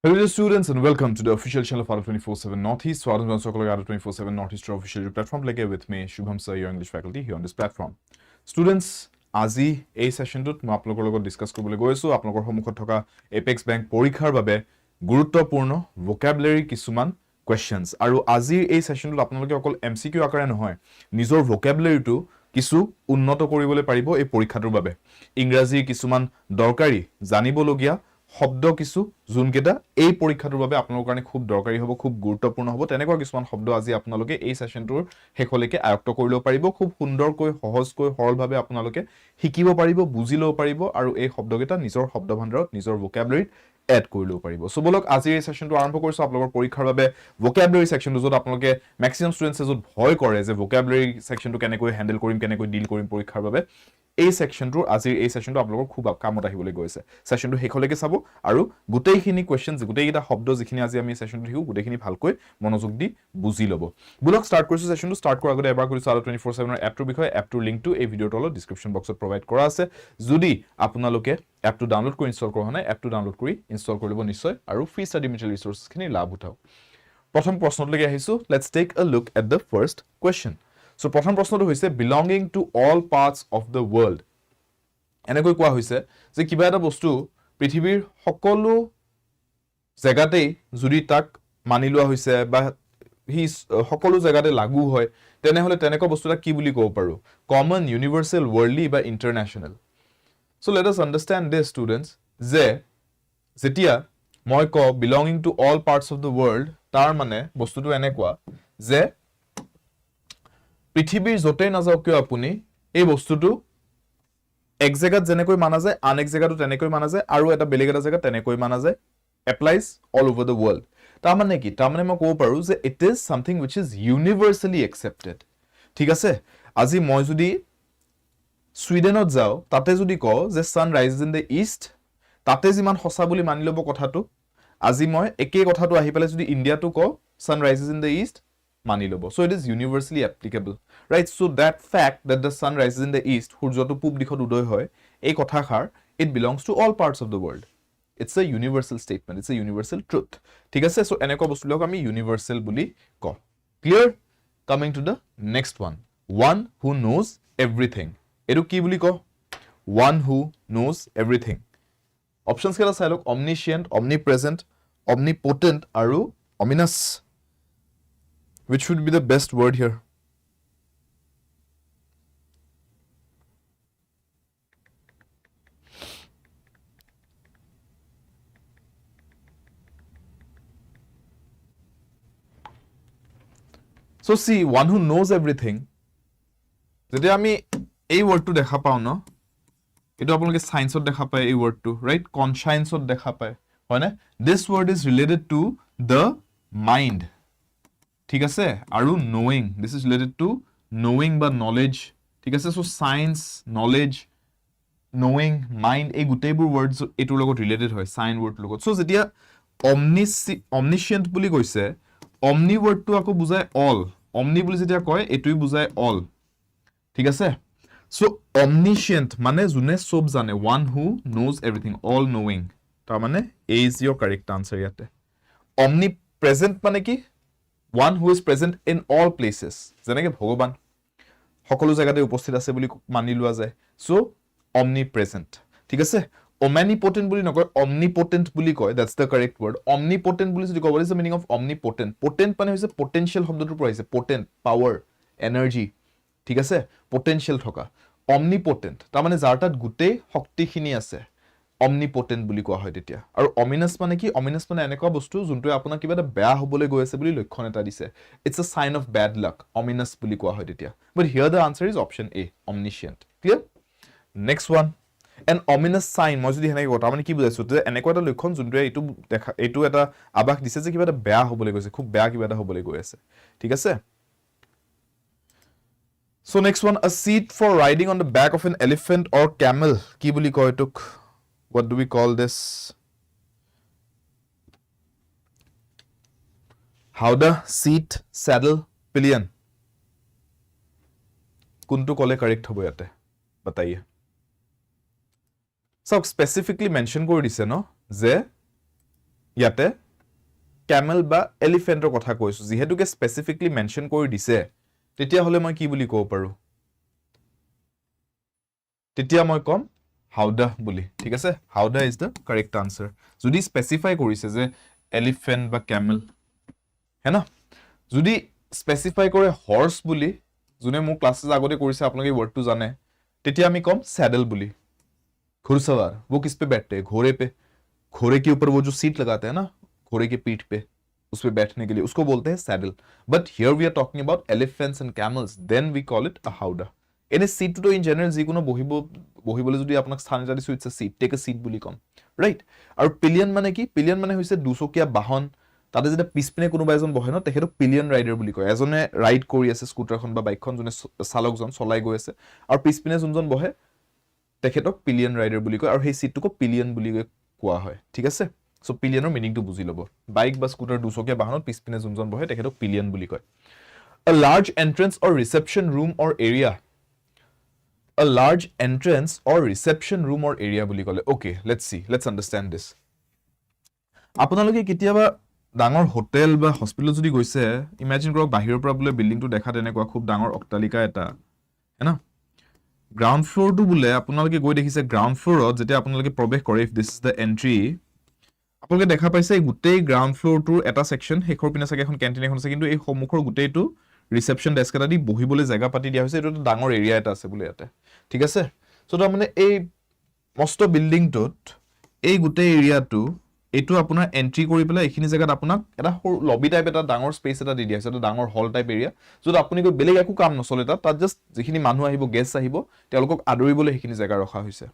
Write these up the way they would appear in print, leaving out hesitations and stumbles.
Hello dear students and welcome to the official channel of ADRE 24/7 Northeast. So ADRE 24/7 Northeast official platform like with me Subham Sir, your English faculty here on this platform. Students, আজি এই সেশনটোত মই আপোনালোকৰ লগত discuss কৰিবলৈ গৈ আছো আপোনালোকৰ সন্মুখত থকা Apex Bank পৰীক্ষাৰ বাবে গুৰুত্বপূৰ্ণ vocabulary কিছুমান questions আৰু আজিৰ এই সেশনটোত আপোনালোকে অকল MCQ আকাৰে নহয় নিজৰ vocabulary টো কিছু উন্নত কৰিবলৈ পাৰিব এই পৰীক্ষাটোৰ বাবে ইংৰাজী কিছুমান দৰকাৰী জানিবলগীয়া শব্দ কিছু জুনকেটা এই পৰীক্ষাটোৰ বাবে আপোনালোকৰ কাৰণে খুব দৰকাৰী হ'ব খুব গুৰুত্বপূৰ্ণ হ'ব তেনেকুৱা কিছুমান শব্দ আজি আপোনালোকে এই সেশনটোৰ হেকলৈকে আয়ত্ত কৰিব পাৰিব খুব সুন্দৰকৈ সহজকৈ সৰলভাৱে আপোনালোকে শিকিব পাৰিব বুজি ল'ব পাৰিব আৰু এই শব্দকেটা নিজৰ শব্দ ভাণ্ডাৰত নিজৰ vocabulary এড কৰি ল'ব পাৰিব সো বলক আজি এই সেশনটো আৰম্ভ কৰিছো আপোনালোকৰ পৰীক্ষাৰ বাবে vocabulary সেকশনটো যত আপোনালোকে ম্যাক্সিমাম ষ্টুডেন্টছে যত ভয় কৰে যে vocabulary সেকশনটো কেনেকৈ হ্যান্ডেল কৰিম কেনেকৈ ডিল কৰিম পৰীক্ষাৰ বাবে এই সেকশনটোৰ আজিৰ এই সেশনটো আপোনালোকৰ খুব কামত আহিবলৈ গৈছে সেশনটো হেকলৈকে চাব আৰু গোটেইখিনি কোৱেশ্চনস গোটেইটা শব্দ যিখিনি আজি আমি সেশনটো হিউ গোটেইখিনি ভালকৈ মনোযোগ দি বুজি ল'ব বুলক স্টাৰ্ট কৰিছো সেশনটো স্টাৰ্ট কৰাৰ আগতে এবাৰ কৰিছো ADRE 24/7 ৰ এপটোৰ বিষয়ে এপটোৰ লিংকটো এই ভিডিওৰ তলত ডেসক্ৰিপচন বক্সত প্ৰভাইড কৰা আছে যদি আপোনালোকে এপটো ডাউনলোড কৰি ইনষ্টল কৰা নাই এপটো ডাউনলোড কৰি ইনষ্টল কৰি ল'ব নিশ্চয় আৰু ফ্ৰী ষ্টাডি মেটেৰিয়েল ৰিসোৰ্সখিনি লাভ উঠাও প্ৰথম প্ৰশ্নলৈকে আহিছো let's take a look at the first question so প্ৰথম প্ৰশ্নটো হৈছে belonging to all parts of the world এনেকৈ কোৱা হৈছে যে কিবা এটা বস্তু পৃথিৱীৰ সকলো জায়গাতেই যদি তাক মানি লোৱা হৈছে বা হি সকলো জায়গাতে লাগু হয় তেনেহলে তেনেকুৱা বস্তুটা কি বুলি ক'ব পাৰো কমন ইউনিভাৰ্সাল ওয়াৰ্ল্ডলি বা ইন্টাৰনেশনাল so let us আন্ডাৰস্ট্যান্ড this students যে যেতিয়া মই ক belonging to all parts of the world তাৰ মানে বস্তুটো এনেকুৱা যে পৃথিৱীৰ যতেই নাযাও কিয় আপুনি এই বস্তুটো এক জায়গাত যেনেকৈ মানা যায় আন এক জায়গাটো তেনেকৈ মানা যায় আৰু এটা বেলেগ এটা জায়গা তেনেকৈ মানা যায় applies all over the world তাৰ মানে কি তাৰ মানে মই ক'ব পাৰো যে it is something which is universally accepted ঠিক আছে আজি মই যদি সুইডেনত যাও তাতে যদি কও যে sun rises in the east তাতে যিমান হসা বুলি মানি লব কথাটো আজি মই একে কথাটো আহি পেলে যদি ইন্ডিয়াটো কও sun rises in the east মানি লব so it is universally applicable right so that fact that the sun rises in the east সূৰ্যটো পূব দিশত উদয় হয় এই কথাষাৰ it belongs to all parts of the world it's a universal statement it's a universal truth ঠিক আছে so এনেকুৱা বস্তুবিলাক আমি universal বুলি কও clear coming to the next one who knows everything এটো কি বুলি কও one who knows everything options কেটা চাই লওক omniscient omnipresent omnipotent আৰু ominous which would be the best word here so see one who knows everything যেতিয়া আমি এই ওয়ার্ডটো দেখা পাও ন এটা আপোনালোকে সায়েন্সত দেখা পায় এই ওয়ার্ডটো রাইট কনসায়েন্সত দেখা পায় হয় না this word is related to the mind ঠিক আছে আৰু knowing this is related to knowing বা knowledge ঠিক আছে so science knowledge knowing mind এই গুটেইবোৰ words এটোৰ লগত related হয় sign word লগত so যেতিয়া omniscient বুলি কৈছে omni word টো আকৌ বুজায় all omni বুলি যেতিয়া কয় এটোই বুজায় all ঠিক আছে so omniscient মানে জুনে সব জানে one who knows everything all knowing তাৰ মানে a is your correct answer ইয়াতে omnipresent মানে কি one who is present in all places যেনেকে ভগৱান সকলো জায়গাতে উপস্থিত আছে বুলি মানি লোৱা যায় so omnipresent ঠিক আছে omnipotent বুলি নকয় omnipotent বুলি কয় that's the correct word omnipotent বুলি যদি কয় what is the meaning of omnipotent potent মানে হৈছে potential শব্দটোৰ পৰা আহিছে potent power energy ঠিক আছে potential থকা omnipotent তাৰ মানে যাৰ তাত গুটেই শক্তিখিনি আছে omnipotent বুলি কোৱা হয় তেতিয়া আৰু ominous মানে কি ominous মানে এনেকুৱা বস্তু যোনটো আপোনাৰ কিবা এটা বেয়া হ'বলৈ গৈ আছে বুলি লক্ষণ এটা দিছে it's a sign of bad luck ominous বুলি কোৱা হয় তেতিয়া but here the answer is option A omniscient clear next one an ominous sign মই যদি হেনে কথা মানে কি বুজাইছো যে এনেকুৱা এটা লক্ষণ যোনটো এইটো দেখা এইটো এটা আবাস দিছে যে কিবা এটা বেয়া হ'বলৈ গৈছে খুব বেয়া কিবা এটা হ'বলৈ গৈ আছে ঠিক আছে so next one a seat for riding on the back of an elephant or camel কি বুলি কয় এটোক what do we call this how the seat saddle pillion কোনটো কলে কারেক্ট হ'ব ইয়াতে बताइए सब स्पेसिफिकली मेंशन কৰি দিছে ন যে ইয়াতে camel বা elephantৰ কথা কৈছো যেহেতুকে স্পেসিফিকলি মেনশন কৰি দিছে তেতিয়া হলে মই কি বুলি কব পাৰো তেতিয়া মই কম হাউদা বুলি ঠিক আছে হাউদা ইজ দ্য কারেক্ট আনসার যদি স্পেসিফাই কৰিছে যে elephant বা camel है ना যদি স্পেসিফাই কৰে হৰ্স বুলি যোনে মোৰ ক্লাसेस আগতে কৰিছে আপোনালোকে ওয়ার্ডটো জানে তেতিয়া আমি কম सैडल বুলি घुड़सवार वो किस पे बैठते हैं घोड़े पे घोड़े के ऊपर वो जो सीट लगाते हैं ना घोड़े के पीठ पे उस पे बैठने के लिए उसको बोलते हैं saddle but here we are talking about elephants and camels then we call it a howdah any seat तो इन जनरल जिकोनो বহিবলে যদি আপোনাক স্থান এটা দিছো it's a seat take a seat বুলি কম ৰাইট আৰু পিলিয়ন মানে হৈছে দুচকীয়া বাহন তাতে যেটা পিছপিনে কোনোবা এজন বহে ন তেখেতক পিলিয়ন ৰাইডাৰ বুলি কয় এজনে ৰাইড কৰি আছে স্কুটাৰখন বা বাইকখন জনে চালকজন চলাই গৈ আছে আৰু পিছপিনে যোনজন বহে তেখেতক পিলিয়ন ৰাইডাৰ বুলি কয় আৰু সেই সিটটোক পিলিয়ন বুলি কোৱা হয় ঠিক আছে সো পিলিয়নৰ মিনিংটো বুজি লব বাইক বা স্কুটাৰ দুচকীয়া বাহনত পিছপিনে যোনজন বহে তেখেতক পিলিয়ন বুলি কয় a large entrance or reception room or area a large entrance or reception room or area বুলি কলে okay let's understand this আপোনালোকে কেতিয়াবা ডাঙৰ হোটেল বা হস্পিটেল যদি গৈছে ইমাজিন কৰক বাহিৰৰ পৰা বুলে বিল্ডিংটো দেখা তেনেকুৱা খুব ডাঙৰ অট্টালিকা এটা है ना গ্ৰাউণ্ড ফ্লোৰটো বুলে আপোনালোকে গৈ দেখিছে গ্ৰাউণ্ড ফ্লোৰত যেতিয়া আপোনালোকে প্ৰৱেশ কৰে if this is the entry আপোনালোকে দেখা পাইছে এই গুটেই গ্ৰাউণ্ড ফ্লোৰটোৰ এটা সেকশন হেখৰ পিনে চাগে এখন কেন্টিন এখন আছে কিন্তু এই সমুখৰ গুটেইটো ৰিসেপশন ডেস্ক এটা দি বহিবলৈ জায়গা পাতি দিয়া হৈছে এটো ডাঙৰ এৰিয়া এটা আছে বুলে ইয়াতে ঠিক আছে সো তাৰ মানে এই মস্ত বিল্ডিংটোত এই গুটেই এৰিয়াটো এটো আপোনাৰ এন্ট্ৰি কৰি পেলাই এখিনি জায়গাত আপোনাক এটা লবি টাইপ এটা ডাঙৰ স্পেস এটা দি দিয়া আছে এটা ডাঙৰ হল টাইপ এৰিয়া যত আপুনি গৈ বেলেগ একো কাম নচলে তাত জাস্ট যিখিনি মানুহ আহিব গেষ্ট আহিব তেওঁলোকক আদৰিবলৈ এখিনি জায়গা ৰখা হৈছে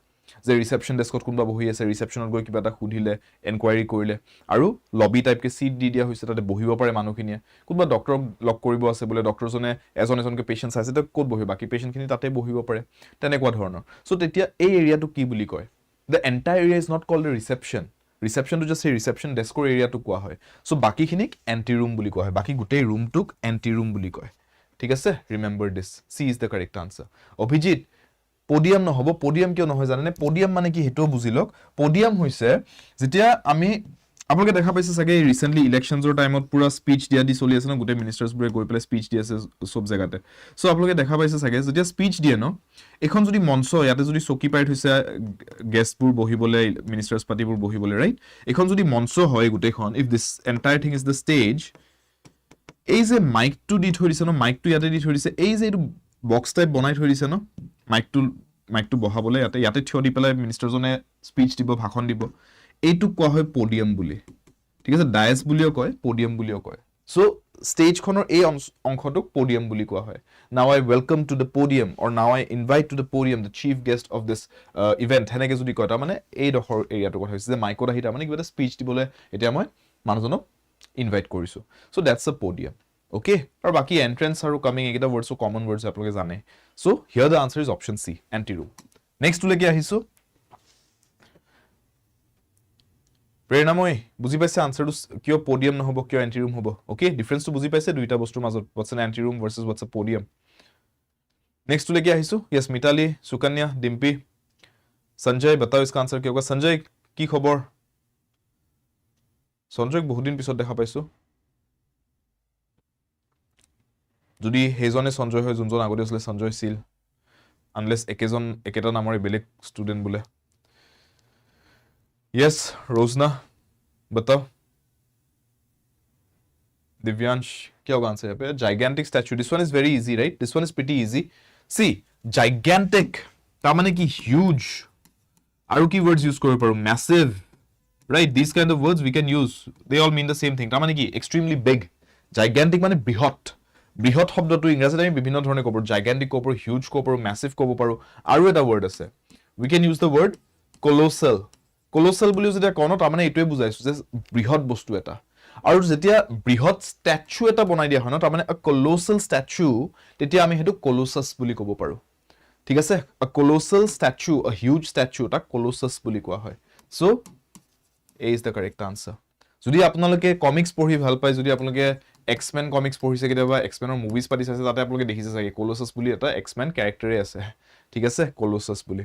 যে ৰিসেপশন ডেস্কত কোনবা বহি আছে ৰিসেপশনত গৈ কিবা এটা খুধিলে এনকুৱাৰি কৰিলে আৰু লবি টাইপ কে সিট দি দিয়া হৈছে তাতে বহিব পাৰে মানুহখিনিয়ে কোনবা ডক্টৰক লক কৰিব আছে বুলে ডক্টৰজনে এজনকে পেশেন্ট আছে তে ক'ত বহিব বাকি পেশেন্টখিনি তাতে বহিব পাৰে তেনেকুৱা ধৰণৰ সো তেতিয়া এই এৰিয়াটো কি বুলি কয় the entire area is not called a reception to just say reception desk or area to কোৱা হয় সো বাকি খিনিক এন্টি ৰুম বুলি কোৱা হয় বাকি গুটেই ৰুমটোক এন্টি ৰুম বুলি কয় ঠিক আছে remember this C is the correct answer Abhijit podium নহব পোডিয়াম কিয় নহয় জানেনে পোডিয়াম মানে কি হেটো বুজিলক পোডিয়াম হৈছে যেতিয়া আমি আপোনালোকে দেখা পাইছে চাগে ৰিসেন্টলি ইলেকশনছৰ টাইমত পুৰা স্পিচ দিয়া দি চলি আছে ন গুটে মিনিষ্টাৰ্স বুৰে গৈ পেলাই স্পিচ দি আছে সব জায়গাতে সো আপোনালোকে দেখা পাইছে চাগে যেতিয়া স্পিচ দিয়ে ন এখন যদি মঞ্চ ইয়াতে যদি চকি পাইট হৈছে গেষ্টবোৰ বহিবলে মিনিষ্টাৰ্স পাৰ্টিবোৰ বহিবলে ৰাইট এখন যদি মঞ্চ হয় গুটেখন if this entire thing is the stage এই যে মাইকটো দি থৈ দিছে ন মাইকটো ইয়াতে দি থৈ দিছে এই যে এইটো বক্স টাইপ বনাই থৈ দিছে ন মাইকটো বহাবলে ইয়াতে থিয় দি পেলাই মিনিষ্টাৰজনে স্পিচ দিব ভাষণ দিব এইটো কোৱা হয় পোডিয়াম বুলি ঠিক আছে ডায়াস বুলিও কয় পোডিয়াম বুলিও কয় সো stage খনৰ এই অংশটোক পোডিয়াম বুলি কোৱা হয় now I welcome to the podium or now I invite to the podium the chief guest of this event হেনেকে যদি কয় তা মানে এই দখৰ এৰিয়াটো কথা হৈছে যে মাইকত আহি তা মানে কিবা এটা স্পিচ দিবলে এতিয়া মই মানুহজনক ইনভাইট কৰিছো so that's a podium okay আৰু বাকি এন্ট্ৰেন্স আৰু কামিং এটা ওয়াৰ্ডস কমন ওয়াৰ্ডস আপোনালোকে জানে so here the answer is option C anti room next to লেকে আহিছো প্ৰেৰণাময় বুজি পাইছে আনসাৰটো কিয় পোডিয়াম নহব কিয় এন্টি ৰুম হ'ব ওকে ডিফাৰেন্সটো বুজি পাইছে দুইটা বস্তুৰ মাজত what's an anti room versus what's a podium next लेके আহিছো यस मिताली सुकन्या डिम्पी संजय बताओ इसका आंसर क्या होगा संजय की खबर संजय बहुत दिन পিছত দেখা পাইছো যদি হেজনে সঞ্জয় হয় যোনজন আগতে আছিল সঞ্জয় সিল আনলেস একেটা নামৰে বেলেগ স্টুডেন্ট বুলে यस रोजना बताओ दिव्यांश क्या होगा आंसर यहाँ पे gigantic statue this one is very easy right this one is pretty easy see gigantic ता माने कि huge आरो की words use करो पारो massive right these kind of words we can use they all mean the same thing ता माने कि extremely big gigantic माने বৃহৎ শব্দটো ইংৰাজীত আমি বিভিন্ন ধৰণে ক'ব পাৰো gigantic ক'ব পাৰো huge ক'ব পাৰো massive ক'ব পাৰো আৰু এটা word আছে we can use the word colossal বুলি যেতিয়া কোন তা মানে এটোৱে বুজাইছো যে বৃহৎ বস্তু এটা আৰু যেতিয়া বৃহৎ স্ট্যাচু এটা বনাই দিয়া হয় ন তা মানে a colossal statue তেতিয়া আমি হেতু colossus বুলি ক'ব পাৰো ঠিক আছে a colossal statue a huge statue তা colossus বুলি কোৱা হয় so a is the correct answer যদি আপোনালোকে কমিক্স পঢ়ি ভাল পায় যদি আপোনালোকে এক্সমেন কমিক্স পঢ়িছে কেতিয়াবা এক্সমেনৰ মুভিজ পাতিছে তাতে আপোনালোকে দেখিছে চাগে colossus বুলি এটা এক্সমেন ক্যাৰেক্টাৰে আছে ঠিক আছে colossus বুলি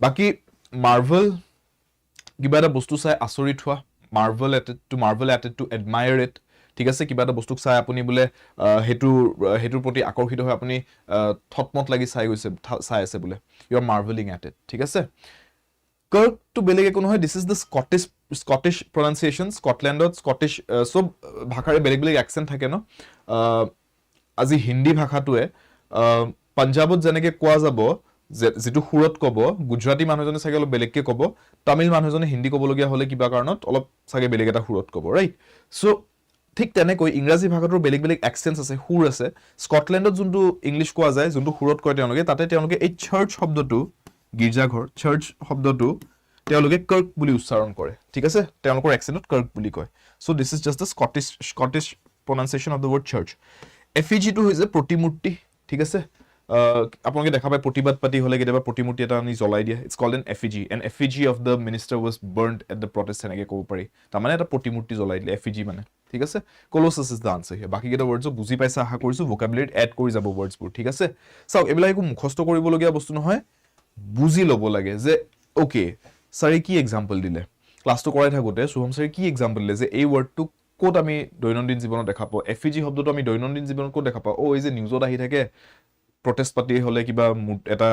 বাকি মাৰ্ভেল কিবা এটা বস্তু চাই আচৰিত হোৱা marvel at it, to admire it. ঠিক আছে, কিবা এটা বস্তুক চাই আপুনি বোলে হেতুৰ প্ৰতি আকৰ্ষিত হৈ আপুনি থটমত লাগি চাই আছে বোলে, you are marveling at it. ঠিক আছে, Kirk to বেলেগ একো নহয়, this is the Scottish pronunciation. Scotlandত Scottish সব ভাষাৰে বেলেগ বেলেগ accent থাকে ন। আজি হিন্দী ভাষাটোৱে পাঞ্জাবত যেনেকে কোৱা যাব, যেটো সুৰত ক'ব, গুজৰাটী মানুহজনে চাগে অলপ বেলেগকে ক'ব, তামিল মানুহজনে হিন্দী ক'বলগীয়া হ'লে কিবা কাৰণত অলপ চাগে বেলেগ এটা সুৰত ক'ব, ৰাইট? সো ঠিক তেনেকৈ ইংৰাজী ভাষাটোৰ বেলেগ বেলেগ এক্সেন্স আছে, সুৰ আছে। স্কটলেণ্ডত যোনটো ইংলিছ কোৱা যায়, যোনটো সুৰত কয় তেওঁলোকে, তাতে তেওঁলোকে এই চাৰ্চ শব্দটো, গীৰ্জাঘৰ, চাৰ্চ শব্দটো তেওঁলোকে কাৰ্ক বুলি উচ্চাৰণ কৰে। ঠিক আছে, তেওঁলোকৰ এক্সেন্টত কাৰ্ক বুলি কয়। So this is just the Scottish pronunciation of the word church. এফিজিটো হৈছে প্ৰতিমূৰ্তি। ঠিক আছে, আপোনালোকে দেখা পায় প্ৰতিবাদ পাতি হ'লে কেতিয়াবা প্ৰতিমূৰ্তি এটা আনি জ্বলাই দিয়ে, it's called an effigy. An effigy of the minister was burned at the protest, এনেকৈ ক'ব পাৰি। তাৰমানে এটা প্ৰতিমূৰ্তি জ্বলাই দিলে, এফিজি মানে। ঠিক আছে, কল'চাছ ইজ দ্য আনচাৰ হিয়াৰ। বাকীকেইটা ৱৰ্ডছো বুজি পাইছে আশা কৰিছোঁ, ভোকাবুলাৰীত এড কৰি যাব ৱৰ্ডছবোৰ। ঠিক আছে, চাওক এইবিলাক একো মুখস্থ কৰিবলগীয়া বস্তু নহয়, বুজি ল'ব লাগে যে অ'কে ছাৰে কি এক্সাম্পল দিলে। ক্লাছটো কৰাই থাকোঁতে শুভম ছাৰে কি এক্সাম্পল দিলে যে এই ৱৰ্ডটোক ক'ত আমি দৈনন্দিন জীৱনত দেখা পাওঁ, এফিজি শব্দটো আমি দৈনন্দিন জীৱনত ক'ত দেখা পাওঁ। এই যে নিউজত আহি থাকে, প্ৰটেষ্ট পাতি হ'লে কিবা এটা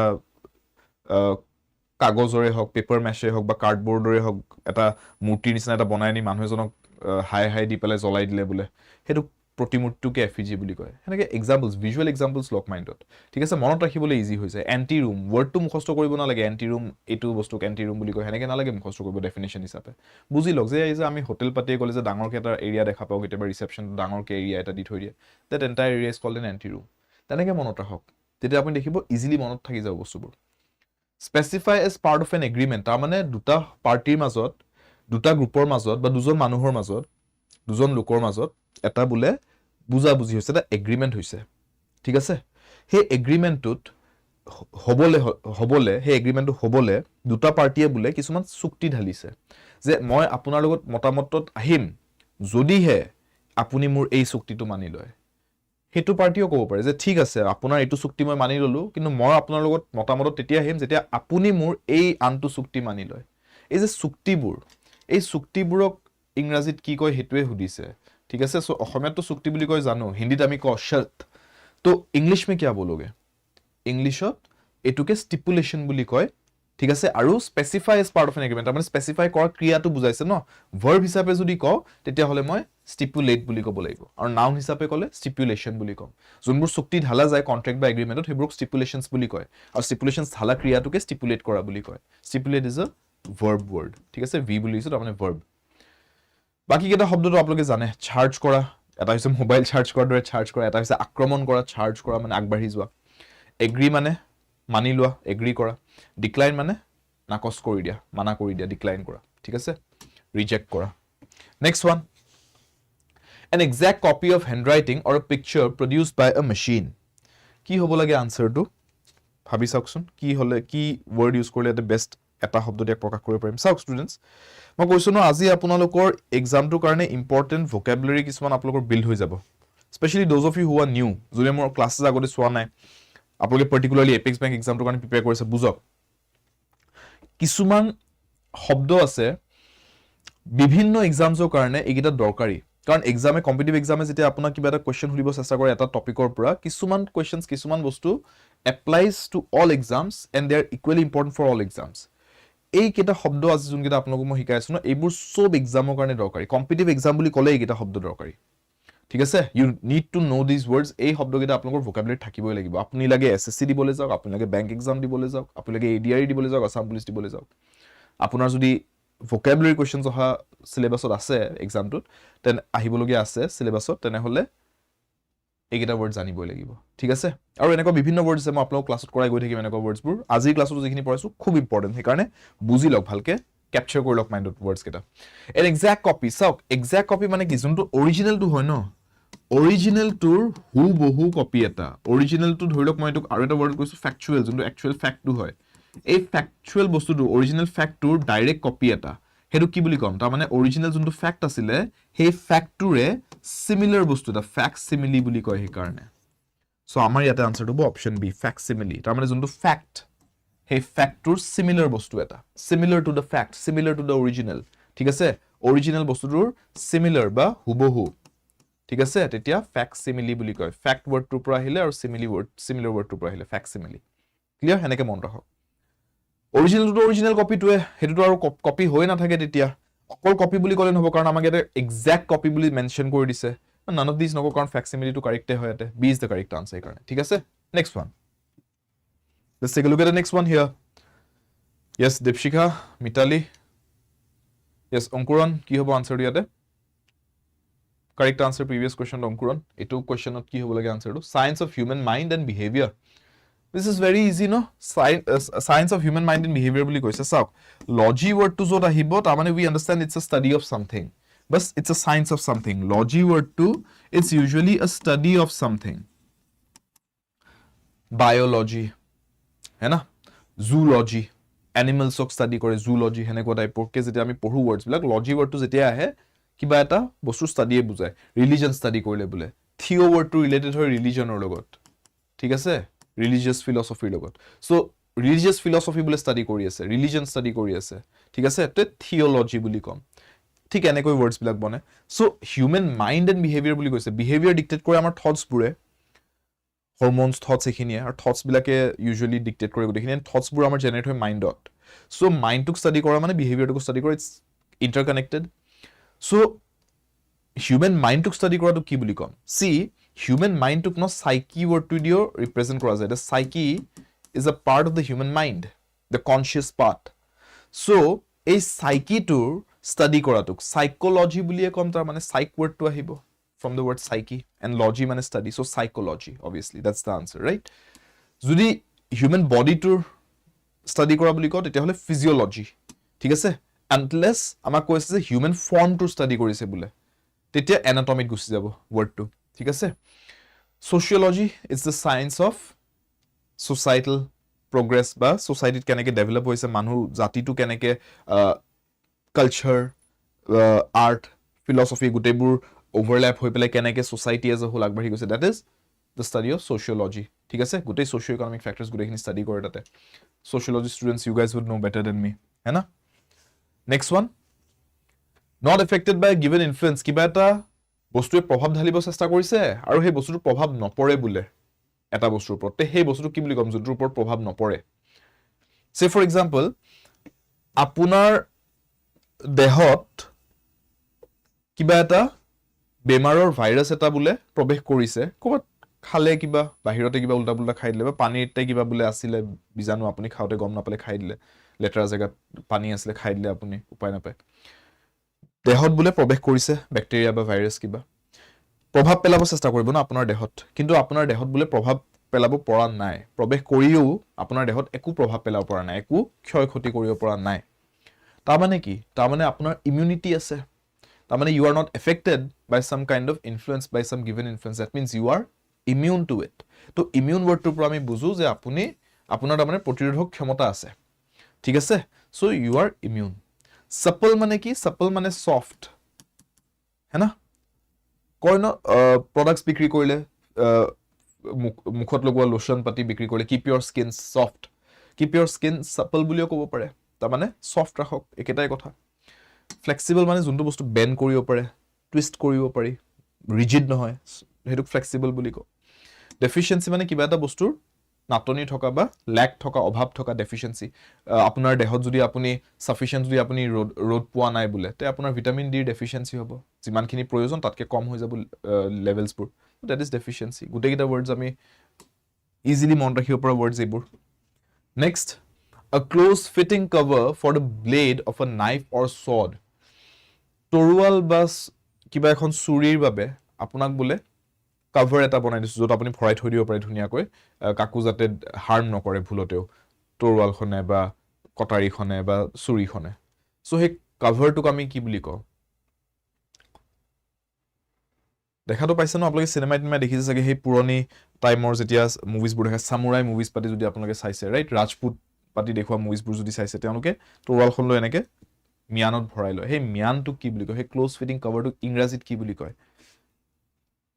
কাগজৰে হওক, পেপাৰ মেচে হওক বা কাৰ্ডবৰ্ডৰে হওক, এটা মূৰ্তিৰ নিচিনা এটা বনাই আনি মানুহ এজনক হাই দি পেলাই জ্বলাই দিলে বোলে, সেইটো প্ৰতিমূৰ্তিটোকে এফিজি বুলি কয়। সেনেকৈ এক্সাম্পলছ, ভিজুৱেল এক্সাম্পলছ লওক মাইণ্ডত। ঠিক আছে, মনত ৰাখিবলৈ ইজি হৈ যায়। এণ্টি ৰুম ৱৰ্ডটো মুখস্থ কৰিব নালাগে, এণ্টি ৰুম এইটো বস্তুক এণ্টি ৰুম বুলি কয়, সেনেকৈ নালাগে মুখস্থ কৰিব ডেফিনেশ্যন হিচাপে। বুজি লওক যে এই যে আমি হোটেল পাতিয়ে গ'লে যে ডাঙৰকৈ এটা এৰিয়া দেখা পাওঁ, কেতিয়াবা ৰিচেপশ্যন ডাঙৰকৈ এৰিয়া এটা দি থৈ দিয়ে, that entire area is called an anteroom. তেনেকৈ মনত ৰাখক, তেতিয়া আপুনি দেখিব ইজিলি মনত থাকি যাব বস্তুবোৰ। Specify as part of an agreement, তাৰমানে দুটা পাৰ্টিৰ মাজত, দুটা গ্ৰুপৰ মাজত বা দুজন মানুহৰ মাজত, দুজন লোকৰ মাজত এটা বোলে বুজাবুজি হৈছে, এটা এগ্ৰিমেণ্ট হৈছে। ঠিক আছে, সেই এগ্ৰিমেণ্টটোত সেই এগ্ৰিমেণ্টটো হ'বলৈ দুটা পাৰ্টিয়ে বোলে কিছুমান চুক্তি ঢালিছে যে মই আপোনাৰ লগত মতামতত আহিম যদিহে আপুনি মোৰ এই চুক্তিটো মানি লয়। সেইটো পাৰ্টিও ক'ব পাৰে যে ঠিক আছে, আপোনাৰ এইটো চুক্তি মই মানি ল'লোঁ, কিন্তু মই আপোনাৰ লগত মতামতত তেতিয়া আহিম যেতিয়া আপুনি মোৰ এই আনটো চুক্তি মানি লয়। এই যে চুক্তিবোৰ, এই চুক্তিবোৰক ইংৰাজীত কি কয় সেইটোৱে সুধিছে। ঠিক আছে, সো অসমীয়াততো চুক্তি বুলি কয় জানো, হিন্দীত আমি কওঁ শৰ্ত। তো ইংলিছ মে কিয়া বলোগে, ইংলিছত এইটোকে ষ্টিপুলেশ্যন বুলি কয়। ঠিক আছে, আৰু specify as part of an agreement, তাৰমানে স্পেচিফাই কৰা ক্ৰিয়াটো বুজাইছে ন। ভাৰ্ব হিচাপে যদি কওঁ তেতিয়াহ'লে মই ষ্টিপুলেট বুলি ক'ব লাগিব, আৰু নাউন হিচাপে ক'লে ষ্টিপুলেশ্যন বুলি ক'ম। যোনবোৰ চুক্তি ঢালা যায় কণ্ট্ৰেক্ট বা এগ্ৰিমেণ্টত, সেইবোৰক ষ্টিপুলেশ্যনছ বুলি কয়, আৰু ষ্টিপুলেশ্যনছ ঢালা ক্ৰিয়াটোকে ষ্টিপুলেট কৰা বুলি কয়। ষ্টিপুলেট ইজ এ ভাৰ্ব ৱৰ্ড। ঠিক আছে, ভি বুলি দিছোঁ, তাৰমানে ভাৰ্ব। বাকীকেইটা শব্দটো আপোনালোকে জানে, চাৰ্জ কৰা, এটা হৈছে মোবাইল চাৰ্জ কৰাৰ দৰে চাৰ্জ কৰা, এটা হৈছে আক্ৰমণ কৰা, চাৰ্জ কৰা মানে আগবাঢ়ি যোৱা। এগ্ৰি মানে মানি লোৱা, এগ্ৰি কৰা। ডিক্লাইন মানে নাকচ কৰি দিয়া, মানা কৰি দিয়া, ডিক্লাইন কৰা। ঠিক আছে, ৰিজেক্ট কৰা। Next one, an exact copy of handwriting or a picture produced by a machine. কি হ'ব লাগে আনচাৰটো, ভাবি চাওকচোন, কি হ'লে, কি ৱৰ্ড ইউজ কৰিলে ইয়াতে বেষ্ট এটা শব্দ দিয়াক প্ৰকাশ কৰিব পাৰিম। চাওক ষ্টুডেণ্টছ, মই কৈছোঁ ন আজি আপোনালোকৰ এক্সামটোৰ কাৰণে ইম্পৰ্টেণ্ট ভোকেবুলাৰী কিছুমান আপোনালোকৰ বিল্ড হৈ যাব। Specially those of you who R new, যোনে মোৰ ক্লাছেছ আগতে চোৱা নাই, আপোনালোকে পাৰ্টিকুলাৰলি এপেক্স বেংক এক্সামটোৰ কাৰণে প্ৰিপেয়াৰ কৰিছে, বুজক কিছুমান শব্দ আছে বিভিন্ন এক্সামছৰ কাৰণে এইকেইটা দৰকাৰী। কাৰণ এক্সামে, কম্পিটিটিভ এক্সামে যেতিয়া আপোনাক কিবা এটা কুৱেশ্যন সুধিব চেষ্টা কৰে এটা টপিকৰ পৰা, কিছুমান কুৱেশ্যনছ, কিছুমান বস্তু applies to all exams and they are equally important for all exams. এইকেইটা শব্দ আজি যোনকেইটা আপোনালোকক মই শিকাই আছোঁ ন, এইবোৰ চব এক্সামৰ কাৰণে দৰকাৰী। কম্পিটিটিভ এক্সাম বুলি ক'লে এইকেইটা শব্দ দৰকাৰী। ঠিক আছে, you need to know' these words. এই শব্দকেইটা আপোনালোকৰ ভোকাবুলাৰীত থাকিবই লাগিব। আপুনি লাগে SSC দিবলৈ যাওক, আপুনি লাগে বেংক এক্সাম দিবলৈ যাওক, আপুনি লাগে ADRE দিবলৈ যাওক, আছাম পুলিচ দিবলৈ যাওক, আপোনাৰ যদি ভোকেবুলাৰী কুৱেশ্যনছ অহা চিলেবাছত আছে, এক্সামটোত আহিবলগীয়া আছে চিলেবাছত, তেনেহ'লে এইকেইটা ৱৰ্ড জানিবই লাগিব। ঠিক আছে, আৰু এনেকুৱা বিভিন্ন ৱৰ্ড আছে, মই আপোনালোকক ক্লাছত কৰাই গৈ থাকিম এনেকুৱা ৱৰ্ডছবোৰ। আজিৰ ক্লাছতো যিখিনি পঢ়াইছোঁ খুব ইম্পৰ্টেণ্ট, সেইকাৰণে বুজি লওক ভালকৈ, কেপচাৰ কৰি লওক মাইণ্ডত ৱৰ্ডছকেইটা। এন এক্সেক্ট কপি, চাওক এক্সেক্ট কপি মানে কি, যোনটো অৰিজিনেলটো হয় ন, অৰিজিনেলটোৰ হুবহু কপি এটা। অৰিজিনেলটো ধৰি লওক, মই এইটোক আৰু এটা ৱৰ্ড কৈছোঁ ফেক্টুৱেল, যোনটো একচুৱেল ফেক্টটো হয়। এই ফেক্টুৱেল বস্তুটো, অৰিজিনেল ফেক্টটোৰ ডাইৰেক্ট কপি এটা, সেইটো কি বুলি ক'ম, তাৰমানে অৰিজিনেল যোনটো ফেক্ট আছিলে সেই ফেক্টটোৰে চিমিলাৰ বস্তু এটা, ফেক্ট চিমিলি বুলি কয় সেইকাৰণে। চ' আমাৰ ইয়াতে আনচাৰটো হ'ব অপশ্যন বি, ফেক্ট চিমিলি। তাৰমানে যোনটো ফেক্ট, সেই ফেক্টটোৰ চিমিলাৰ বস্তু এটা, similar to the fact, similar to the original. ঠিক আছে, অৰিজিনেল বস্তুটোৰ সিমিলাৰ বা হুবহু ঠিক আছে তেতিয়া ফ্যাক্সিমিলি বুলি কয় ফ্যাক্ট ওয়াৰ্ডটোৰ পৰা আহিলে আৰু সিমিলাৰ ওয়াৰ্ডটোৰ পৰা আহিলে ফ্যাক্সিমিলি ক্লিয়াৰ হেনেকে মন ৰাখক অৰিজিনেলটো অৰিজিনেল কপিটোৱে হেতুটো আৰু কপি হৈ নাথাকে তেতিয়া অকল কপি বুলি ক'লে নহব কাৰণ আমাক এটা এক্সাক্ট কপি বুলি মেনশন কৰি দিছে none of these নকো কাৰণ ফ্যাক্সিমিলি টু কাৰেক্ট হয় ইয়াতে b is the correct answer কাৰণে ঠিক আছে next one let's take a look at the next one here yes Dipshika Mitali yes Onkuran কি হ'ব answer ইয়াতে correct answer previous question Onkuran etu question ot ki hobo lage answer to science of human mind and behavior this is very easy no science of human mind and behavior buli koise sauk logy word to jot ahibo ta mane we understand it's a study of something but it's a science of something logy word to it's usually a study of something biology hai na zoology animals ok study kore zoology hene ko type ke jete ami pohu words bilak logy word to jete ahe কিবা এটা বস্তু study বুজায় religion study কৰিলে বুলে থিও word two related হয় ৰিলিজনৰ লগত ঠিক আছে ৰিলিজিয়াস ফিলসফিৰ লগত সো ৰিলিজিয়াস ফিলসফি বুলে স্টাডি কৰি আছে ৰিলিজন স্টাডি কৰি আছে ঠিক আছে তে থিওলজি বুলি কম ঠিক এনেকৈ ওয়ার্ডস বিলাক বনে so human mind and behaviour বুলি কৈছে বিহেভিয়ার ডিক্টেট কৰে আমাৰ থটস বুৰে হৰমোনস থটস এখিনিয়ে আৰু থটস বিলাকে ইউজুয়ালি ডিক্টেট কৰে গতিখিনি থটস বুৰ আমাৰ জেনাৰেট হয় মাইন্ডত সো মাইন্ডটোক স্টাডি কৰা মানে বিহেভিয়াৰটোক স্টাডি কৰা it's interconnected So human mind to study kora to ki buli kom see human mind to no psyche word to dio represent kora jay the psyche is a part of the human mind the conscious part so a psyche to study kora to psychology buli kom tar mane psych word to ahibo from the word psyche and logy mane study so psychology obviously that's the answer right jodi human body to study kora buli ko tete hole physiology thik ase unless আমাক কৈছে যে human form to study কৰিছে বুলে তেতিয়া অ্যানাটমিত গুছি যাব ওয়ার্ডটো ঠিক আছে sociology is the science of societal progress বা সোসাইটিত কেনেকে ডেভেলপ হৈছে মানুহ জাতিটো কেনেকে কালচাৰ আৰ্ট ফিলসফি গুটেবোৰ ওভাৰল্যাপ হৈ পেলাই কেনেকে সোসাইটি এজ এ হোল আগবাঢ়ি গৈছে that is the study of sociology ঠিক আছে গুটেই সোশিও ইকোনমিক ফ্যাক্টৰস গুটেখিনি স্টাডি কৰে তাতে sociology students you guys would know better than me है ना Next one not affected by a given influence কিবা এটা বস্তুৱে প্ৰভাৱ ঢালিব চেষ্টা কৰিছে আৰু সেই বস্তুৰ প্ৰভাৱ নপৰে বুলে এটা বস্তুৰ ওপৰত তে সেই বস্তুটো কি বুলি কম যোনটোৰ ওপৰত প্ৰভাৱ নপৰে say for example আপোনাৰ দেহত কিবা এটা বেমাৰৰ ভাইৰাছ এটা বুলে প্ৰৱেশ কৰিছে ক'ত খালে কিবা বাহিৰতে কিবা উল্টা পুল্টা খাই দিলে বা পানীতে কিবা বুলে আছিল বিজাণু আপুনি খাওতে গম নাপালে খাই দিলে লেটাৰ জায়গা পানী আছিল খাই দিলে আপুনি উপায় নাপায় দেহত বুলে প্ৰৱেশ কৰিছে ব্যাকটেৰিয়া বা ভাইৰাছ কিবা প্ৰভাৱ পেলাব চেষ্টা কৰিব না আপোনাৰ দেহত কিন্তু আপোনাৰ দেহত বুলে প্ৰভাৱ পেলাব পৰা নাই প্ৰৱেশ কৰিও আপোনাৰ দেহত একো প্ৰভাৱ পেলাব পৰা নাই একো ক্ষয় ক্ষতি কৰিব পৰা নাই তা মানে কি তা মানে আপোনাৰ ইমিউনিটি আছে তা মানে you are not affected by some kind of influence by some given influence that means you are immune to it তো immune word টোৰ পৰা আমি বুজো যে আপুনি আপোনাৰ মানে প্ৰতিৰোধক ক্ষমতা আছে ঠিক আছে so you are immune supple মানে কি supple মানে soft है ना কোন products বিক্ৰী কৰিলে মুখত লগোৱা লোশন পাতি বিক্ৰী কৰিলে keep your skin soft keep your skin supple বুলিও ক'ব পাৰে তা মানে soft ৰাখক একেটাই কথা flexible মানে যোনটো বস্তু bend কৰিব পাৰে twist কৰিব পাৰি rigid নহয় হেতু flexible বুলি কয় deficiency মানে কিবা এটা বস্তুৰ নাটনি থকা বা ল্যাক থকা অভাৱ থকা ডেফিচিয়েন্সি আপোনাৰ দেহত যদি আপুনি সাফিশিয়েন্ট যদি আপুনি ৰ'দ পোৱা নাই বুলে তে আপোনাৰ ভিটামিন ডি ডেফিচিয়েন্সি হ'ব যিমানখিনি প্ৰয়োজন তাতকে কম হৈ যাব লেভেলস বোৰ দ্যাট ইজ ডেফিচিয়েন্সি গুটেকিটা ওয়াৰ্ডস আমি ইজিলি মন ৰাখিব পৰা ওয়াৰ্ডস এইবোৰ next a close fitting cover for the blade of a knife or sword তৰোৱাল বা কিবা এখন চুৰিৰ বাবে আপোনাক বুলে কভাৰ এটা বনাই দিছো যত আপুনি ভৰাই থৈ দিব পাৰে ধুনিয়াকৈ কাকু যাতে হাৰ্ম নকৰে ভুলতেও তৰোৱালখনে বা কটাৰীখনে বা চুৰিখনে সো হে কভাৰটোক আমি কি বুলি কওঁ দেখাটো পাইছে ন আপোনালোকে সিনেমাত মই দেখিছে চাগে হে পুৰণি টাইমৰ যেতিয়া মুভিজ বোৰ দেখা সামুৰাই মুভিজ পাতি যদি আপোনালোকে চাইছে ৰাইট ৰাজপুত পাতি দেখুৱা মুভিজ বোৰ যদি চাইছে তেওঁলোকে তৰোৱালখন লৈ এনেকে মিয়ানত ভৰাই লয় হে মিয়ানটো কি বুলি কয় হে ক্লোজ ফিটিং কভাৰটো ইংৰাজীত কি বুলি কয়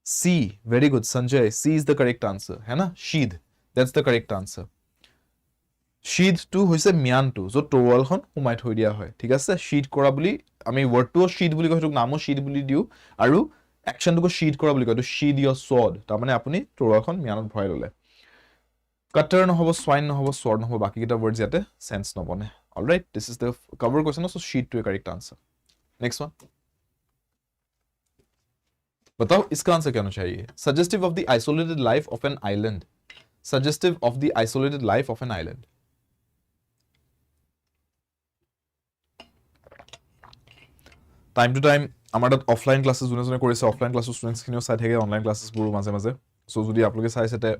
C very good Sanjay C is the correct answer है ना sheath that's the correct answer sheath to hoise mian to jo towalkhon humai thoi dia hoy ঠিক আছে sheath kora buli আমি ৱৰ্ডটো শ্বীড বুলি কয়, সেইটোক নামো শ্বীড বুলি দিওঁ, আৰু একশ্যনটোকো শ্বীড কৰা বুলি কয়, এইটো শ্বীড ইয়ৰ sword, তাৰমানে আপুনি তৰোৱালখন মিয়ানত ভৰাই ল'লে। Cutter নহ'ব, swine নহ'ব, sword নহ'ব, বাকীকেইটা words ইয়াতে sense নবনে। Alright, this is the cover question, so sheet to a correct answer. Next one. बताओ इसका आंसर क्या होना चाहिए? Suggestive of the isolated life of an island. Suggestive of the isolated life of an island. Time to time, আমাৰ তাত offline classes যোনে যোনে কৰিছে, অফলাইন ক্লাছেছ ষ্টুডেণ্টছখিনিও চাই থাকে, অনলাইন ক্লাছেছবোৰো মাজে মাজে। চ' যদি আপোনালোকে চাইছে তে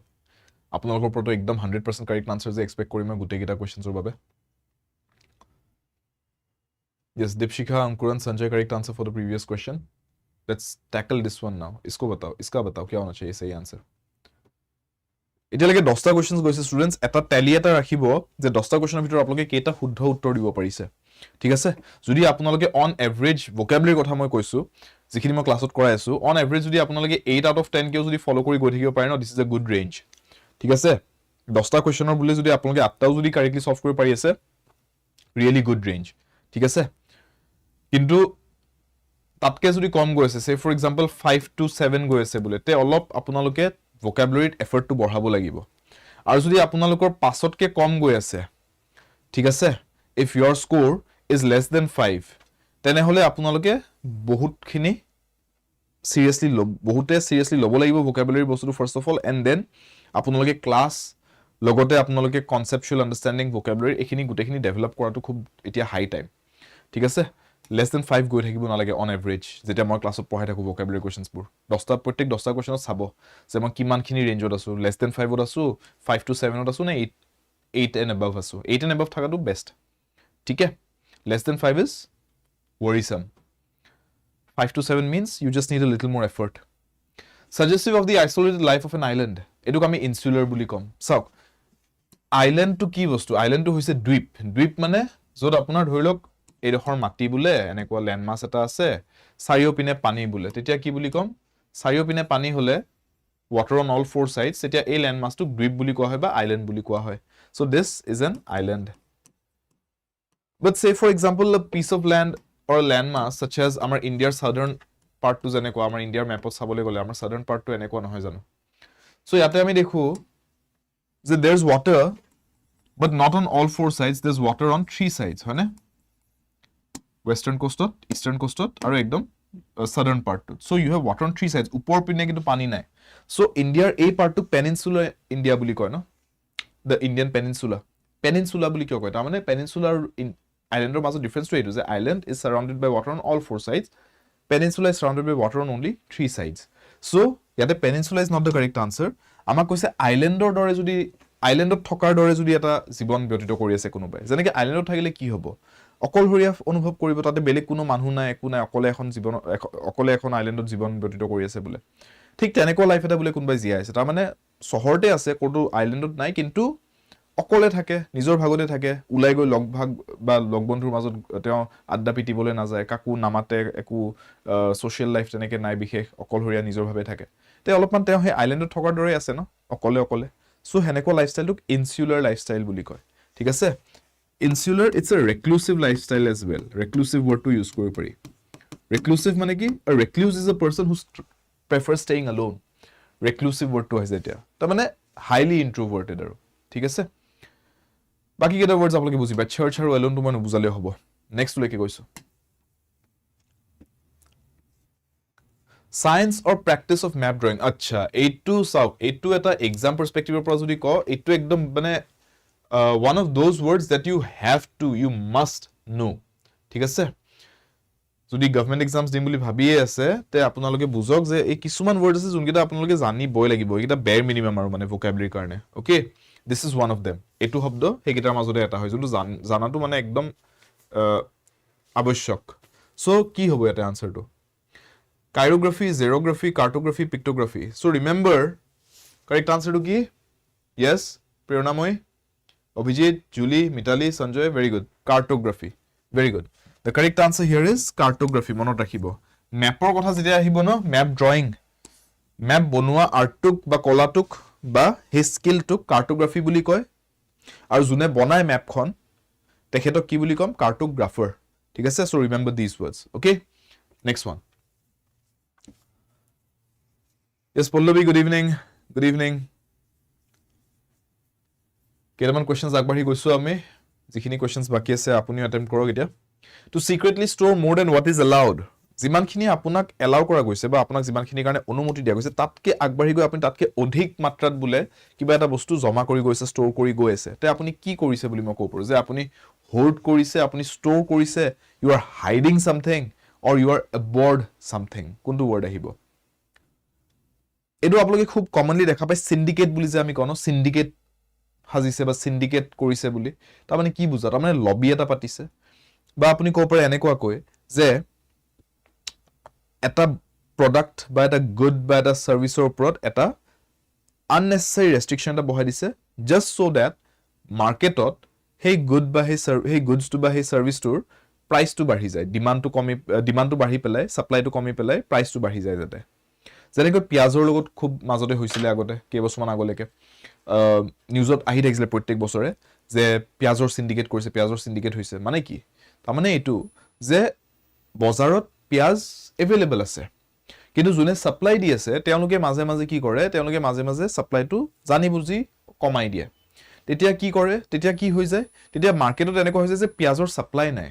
আপোনালোকৰ ওপৰতো একদম 100% কাৰেক্ট আনচাৰ যে এক্সপেক্ট কৰিম মই গোটেইকেইটা কুৱেশ্যনছৰ বাবে। Yes, Dipshika, Ankuran, Sanjay, correct answer for the previous question. Let's tackle this one now. इसको बताओ, इसका बताओ क्या होना चाहिए सही आंसर। এতিয়ালৈকে 10টা কোৱেশ্যনছ গৈছে ষ্টুডেণ্টছ, এটা টেলি এটা ৰাখিব যে 10টা কোৱেশ্যনৰ ভিতৰত আপোনালোকে কেইটা শুদ্ধ উত্তৰ দিব পাৰিছে, ঠিক আছে। যদি আপোনালোকে অন এভাৰেজ ভোকেবুলাৰীৰ কথা মই কৈছোঁ, যিখিনি মই ক্লাছত কৰাই আছোঁ, অন এভাৰেজ যদি আপোনালোকে 8 out of 10 কেও যদি ফ'ল' কৰি গৈ থাকিব পাৰে ন, this is a good range, ঠিক আছে। 10টা কুৱেশ্যনৰ বুলি যদি আপোনালোকে 8টাও যদি কাৰেক্টলি ছল্ভ কৰিব পাৰি আছে, ৰিয়েলি গুড ৰেঞ্জ, ঠিক আছে। কিন্তু তাতকৈ যদি কম গৈ আছে, চে ফৰ এক্সাম্পল 5 to 7 গৈ আছে বোলে, তে অলপ আপোনালোকে ভোকেবুলাৰীত এফৰ্টটো বঢ়াব লাগিব। আৰু যদি আপোনালোকৰ 5তকৈ কম গৈ আছে, ঠিক আছে, if your score is less than 5, তেনেহ'লে আপোনালোকে বহুতে চিৰিয়াছলি ল'ব লাগিব ভোকেবুলাৰী বস্তুটো first of all, and then আপোনালোকে ক্লাছ লগতে আপোনালোকে কনচেপচুৱেল আণ্ডাৰষ্টেণ্ডিং ভোকেবুলাৰী এইখিনি গোটেইখিনি ডেভেলপ কৰাটো খুব এতিয়া হাই টাইম, ঠিক আছে। লেছ দেন 5 গৈ থাকিব নালাগে অন এভাৰেজ, যেতিয়া মই ক্লাছত পঢ়াই থাকোঁ ভোকেবুলাৰী কুৱেশ্যনছবোৰ। প্ৰত্যেক 10টা কুৱেশ্যনত চাব যে মই কিমানখিনি ৰেঞ্জত আছোঁ, লেছ দেন 5ত আছোঁ, 5 to 7ত আছোঁ, নে 8 and above আছোঁ। 8 and above থকাটো বেষ্ট, ঠিক আছে। Less than 5 is worrisome. 5 to 7 means you just need a little more effort. Suggestive of the isolated life of an island. এটোক আমি ইনসুলাৰ বুলি কম। চাওক, আইলেণ্ডটো কি বস্তু? আইলেণ্ডটো হৈছে দ্বীপ। দ্বীপ মানে য'ত আপোনাৰ ধৰি লওক এইডোখৰ মাটি বোলে, এনেকুৱা লেণ্ডমাছ এটা আছে, চাৰিওপিনে পানী বোলে, তেতিয়া কি বুলি ক'ম? চাৰিওপিনে পানী হ'লে water on all four sides, তেতিয়া এই লেণ্ডমাছটোক দ্বীপ বুলি কোৱা হয় বা আইলেণ্ড বুলি কোৱা হয়। So this is an island. But say for example a piece of land or a landmass such as আমাৰ ইণ্ডিয়াৰ সাউদাৰ্ণ পাৰ্টটো যেনেকুৱা, আমাৰ ইণ্ডিয়াৰ মেপত চাবলৈ গ'লে আমাৰ সাউদাৰ্ণ পাৰ্টটো এনেকুৱা নহয় জানো? So ইয়াতে আমি দেখো যে there's water but not on all four sides, there's water on three sides, হয়নে? Western coastত, eastern coastত আৰু একদম southern পাৰ্টটোত। So you have water on three sides, ওপৰ পিনে কিন্তু পানী নাই। So ইণ্ডিয়াৰ এই পাৰ্টটো পেনিনচুলা ইণ্ডিয়া বুলি কয় ন? The Indian peninsula. Peninsula বুলি কিয় কয়? তাৰমানে পেনিনচুলা আৰু আইলেণ্ডৰ মাজত ডিফাৰেন্সটো এইটো যে island is surrounded by water on all four sides, peninsula is surrounded by water on only three sides. So ইয়াতে peninsula is not the correct answer. আমাক কৈছে আইলেণ্ডৰ দৰে যদি, আইলেণ্ডত থকাৰ দৰে যদি এটা জীৱন ব্যতীত কৰি আছে কোনোবাই, যেনেকৈ আইলেণ্ডত থাকিলে কি হ'ব? অকলশৰীয়া অনুভৱ কৰিব, তাতে বেলেগ কোনো মানুহ নাই, একো নাই, অকলে এখন আইলেণ্ডত জীৱন ব্যতীত কৰি আছে বোলে। ঠিক তেনেকুৱা লাইফ এটা বোলে কোনোবাই জীয়াই আছে, তাৰমানে চহৰতে আছে, ক'তো আইলেণ্ডত নাই, কিন্তু অকলে থাকে, নিজৰ ভাগতে থাকে, ওলাই গৈ লগ বন্ধুৰ মাজত তেওঁ আড্ডা পিটিবলৈ নাযায়, কাকো নামাতে, একো ছ'চিয়েল লাইফ তেনেকৈ নাই বিশেষ, অকলশৰীয়া নিজৰভাৱে থাকে। তে অলপমান তেওঁ সেই আইলেণ্ডত থকাৰ দৰে আছে ন, অকলে। চ' সেনেকুৱা লাইফষ্টাইলটোক ইনচুলাৰ লাইফষ্টাইল বুলি কয়, ঠিক আছে। Insular it's a reclusive lifestyle as well. Reclusive ৱৰ্ডটো ইউজ কৰিব পাৰি। ৰেক্লুচিভ মানে কি? Recluse is a person who prefer staying alone. Reclusive ৱৰ্ডটো হৈছে এতিয়া, তাৰমানে হাইলি ইন্ট্ৰভাৰ্টেড আৰু, ঠিক আছে। বাকী কেইটা ৱৰ্ডছ আপোনালোকে বুজি পায়, চাৰ্চ আৰু এলোনটো মই নুবুজালেও হ'ব। নেক্সটলৈকে গৈছোঁ। Science or practice of map drawing. আচ্ছা, এইটো চাওক, এইটো এটা এক্সাম পাৰ্চপেক্টিভৰ পৰা যদি কওঁ, এইটো একদম মানে one of those words that you have to, you must know, ঠিক আছে। যদি গভৰ্ণমেণ্ট এক্সামছ দিম বুলি ভাবিয়ে আছে, তে আপোনালোকে বুজক যে এই কিছুমান ৱৰ্ড আছে যোনকেইটা আপোনালোকে জানিবই লাগিব, এইকেইটা বেৰ মিনিমাম আৰু মানে ভোকেবুলাৰীৰ কাৰণে, okay. This is one of them. এইটো শব্দ সেইকেইটাৰ মাজতে এটা হয়, যোনটো জানাটো মানে একদম আৱশ্যক। চ' কি হ'ব ইয়াতে আনচাৰটো? কাইৰোগ্ৰাফি, জেৰ'গ্ৰাফি, কাৰ্টোগ্ৰাফি, পিক্টোগ্ৰাফি। চ' ৰিমেম্বাৰ, কাৰেক্ট আনচাৰটো কি? য়েছ, প্ৰেৰণাময়, Abhijit, Juli, Mitali, Sanjay, very good. Cartography, very good. The correct answer here is cartography. মনত ৰাখিব, মেপৰ কথা যেতিয়া আহিব ন, মেপ ড্ৰয়িং, মেপ বনোৱা আৰ্টটোক বা কলাটোক বা সেই স্কিলটোক কাৰ্টোগ্ৰাফি বুলি কয়। আৰু যোনে বনায় মেপখন, তেখেতক কি বুলি ক'ম? কাৰ্টোগ্ৰাফাৰ, ঠিক আছে so remember these words okay next one yes Pallavi good evening কেইটামান questions আগবাঢ়ি গৈছো আমি যিখিনি questions বাকি আছে আপুনি attempt কৰক এতিয়া to secretly store more than what is allowed যিমানখিনি আপোনাক এলাউ কৰা গৈছে বা আপোনাক যিমানখিনি কাৰণে অনুমতি দিয়া গৈছে তাতকে আগবাঢ়ি গৈ আপুনি তাতকে অধিক মাত্ৰাত বুলে কিবা এটা বস্তু জমা কৰি গৈছে ষ্ট'ৰ কৰি গৈ আছে তে আপুনি কি কৰিছে বুলি মই ক'ব পাৰো যে আপুনি হোল্ড কৰিছে আপুনি ষ্ট'ৰ কৰিছে you are hiding something or you are aboard something কোনটো word আহিব এটো আপোনালোকে খুব কমনলি দেখা পায় syndicate বুলি যে আমি কওঁ syndicate হাজিছে বা syndicate কৰিছে বুলি তা মানে কি বুজা তা মানে লবি এটা পাতিছে বা আপুনি ক'ব পাৰে এনেকুৱা কয় যে এটা product বা এটা good বা এটা serviceৰ ওপৰত এটা unnecessary restriction এটা বহাই দিছে just so that marketত hey good বা hey goods to বা hey service tour price to বাঢ়ি যায় demand to বাঢ়ি পেলাই supply to কমি পেলাই price to বাঢ়ি যায় যাতে যেনেকৈ পিয়াজৰ লগত খুব মাজতে হৈছিলে আগতে কেইবছৰমান আগলৈকে নিউজত আহি থাকিলে প্ৰত্যেক বছৰে যে পিয়াজৰ সিন্ডিকেট কৰিছে পিয়াজৰ সিন্ডিকেট হৈছে মানে কি তাৰ মানে এটো যে বজাৰত পিয়াজ এভেইলেবল আছে কিন্তু যোনে সাপ্লাই দি আছে তেওঁলোকে মাজে মাজে কি কৰে তেওঁলোকে মাজে মাজে সাপ্লাইটো জানি বুজি কমাই দিয়ে তেতিয়া কি কৰে তেতিয়া কি হৈ যায় তেতিয়া মাৰ্কেটত এনেকুৱা হৈছে যে পিয়াজৰ সাপ্লাই নাই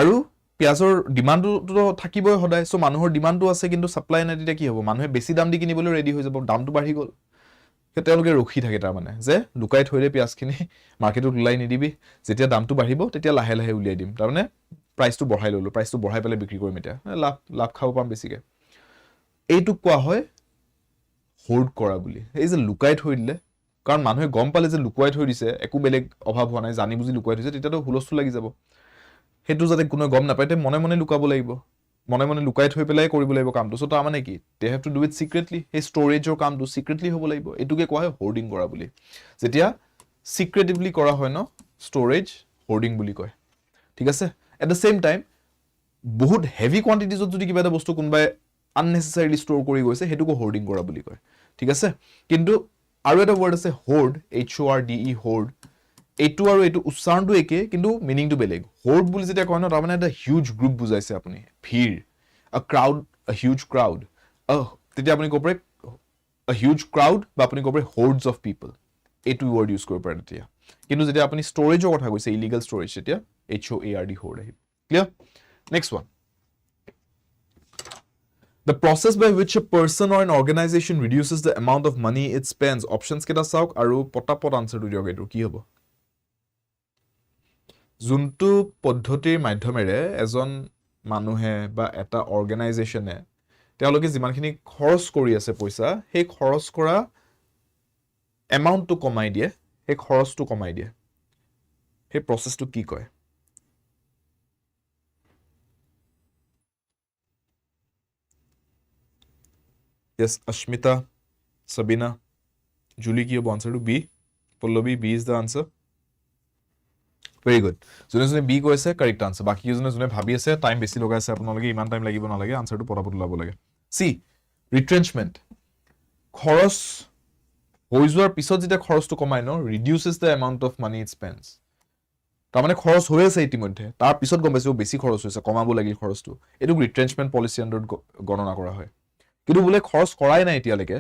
আৰু পিয়াজৰ ডিমান্ডটো থাকিবই সদায় সো মানুহৰ ডিমান্ডটো আছে কিন্তু সাপ্লাই নাই তেতিয়া কি হ'ব মানুহে বেছি দাম দি কিনিবলৈ ৰেডি হৈ যাব দামটো বাঢ়ি গ'ল তেওঁলোকে ৰখি থাকে তাৰ মানে যে লুকাই থৈলে পিয়াজখিনি মাৰ্কেটত উলাই নিদিবি যেতিয়া দামটো বাঢ়িব তেতিয়া লাহে লাহে উলিয়াই দিম তাৰ মানে প্ৰাইসটো বঢ়াই ললো প্ৰাইসটো বঢ়াই পেলাই বিক্ৰী কৰিম এতিয়া লাভ খাব পাম বেছিকে এইটো কোৱা হয় হোল্ড কৰা বুলি এই যে লুকাই থৈ দিলে কাৰণ মানুহে গম পালে যে লুকুৱাই থৈ দিছে একো বেলেগ অভাৱ হোৱা নাই জানি বুজি লুকুৱাই থৈছে তেতিয়াতো হুলস্থুল লাগি যাব হেতু যাতে কোনো গম নাপায় তে মনে মনে লুকাব লাগিব মনে মনে লুকাই থৈ পেলাই কৰিব লাগিব কামটো সো তা মানে কি they have to do it secretly হে ষ্টৰেজৰ কামটো secretly হ'ব লাগিব এটুকে কোৱা হয় হোৰ্ডিং কৰা বুলি যেতিয়া secretively কৰা হয় ন ষ্টৰেজ হোৰ্ডিং বুলি কয় ঠিক আছে at the same time বহুত হেভি কোয়ান্টিটিজত যদি কিবা এটা বস্তু কোনবাই unnecessarily ষ্ট'ৰ কৰি গৈছে হেতুকো হোৰ্ডিং কৰা বুলি কয় ঠিক আছে কিন্তু আৰু এটা ওয়াৰ্ড আছে হোৰ্ড HORDE হোৰ্ড এটু আৰু এটু উচ্চাৰণটো একে কিন্তু মিনিংটো বেলেগ হোৰ্ড বুলি যেতিয়া কয় ন তাৰ মানে এটা হিউজ গ্ৰুপ বুজাইছে আপুনি ভিৰ a crowd a huge crowd তেতিয়া আপুনি ক'ব পাৰে a huge crowd বা আপুনি ক'ব পাৰে hordes of people এটু ওয়াৰ্ড ইউজ কৰিব পাৰে তেতিয়া কিন্তু যেতিয়া আপুনি ষ্টৰেজৰ কথা কৈছে ইলিগেল ষ্টৰেজ তেতিয়া HOARD হোৰ্ড আহিব clear next one The process by which a person or an organization reduces the amount of money it spends options কেটা চাওক আৰু পটাপট আনসাৰটো দিয়ক এটো কি হ'ব যোনটো পদ্ধতিৰ মাধ্যমেৰে এজন মানুহে বা এটা অৰ্গানাইজেচনে তেওঁলোকে যিমানখিনি খৰচ কৰি আছে পইচা সেই খৰচ কৰা এমাউন্টটো কমাই দিয়ে সেই খৰচটো কমাই দিয়ে সেই প্ৰসেসটো কি কয় Yes, Ashmita, Sabina, Julie ki answer to B. Pallavi, B is the answer. Very good. Jone B koise correct answer. Baki jone bhabi ase time besi logai ase apnaloge iman time lagibo na lage answer to porapot labo lage. C. Retrenchment. Khoros hoi joar pisot jeta khoros to komai no reduces the amount of money it spends. Ta mane khoros hoye ase itimodhe tar pisot gom paise besi khoros hoise komabo lagil khoros to. Etu retrenchment policy under gonona kora hoy. কিন্তু বলে খৰচ কৰাই নাই এতিয়ালৈকে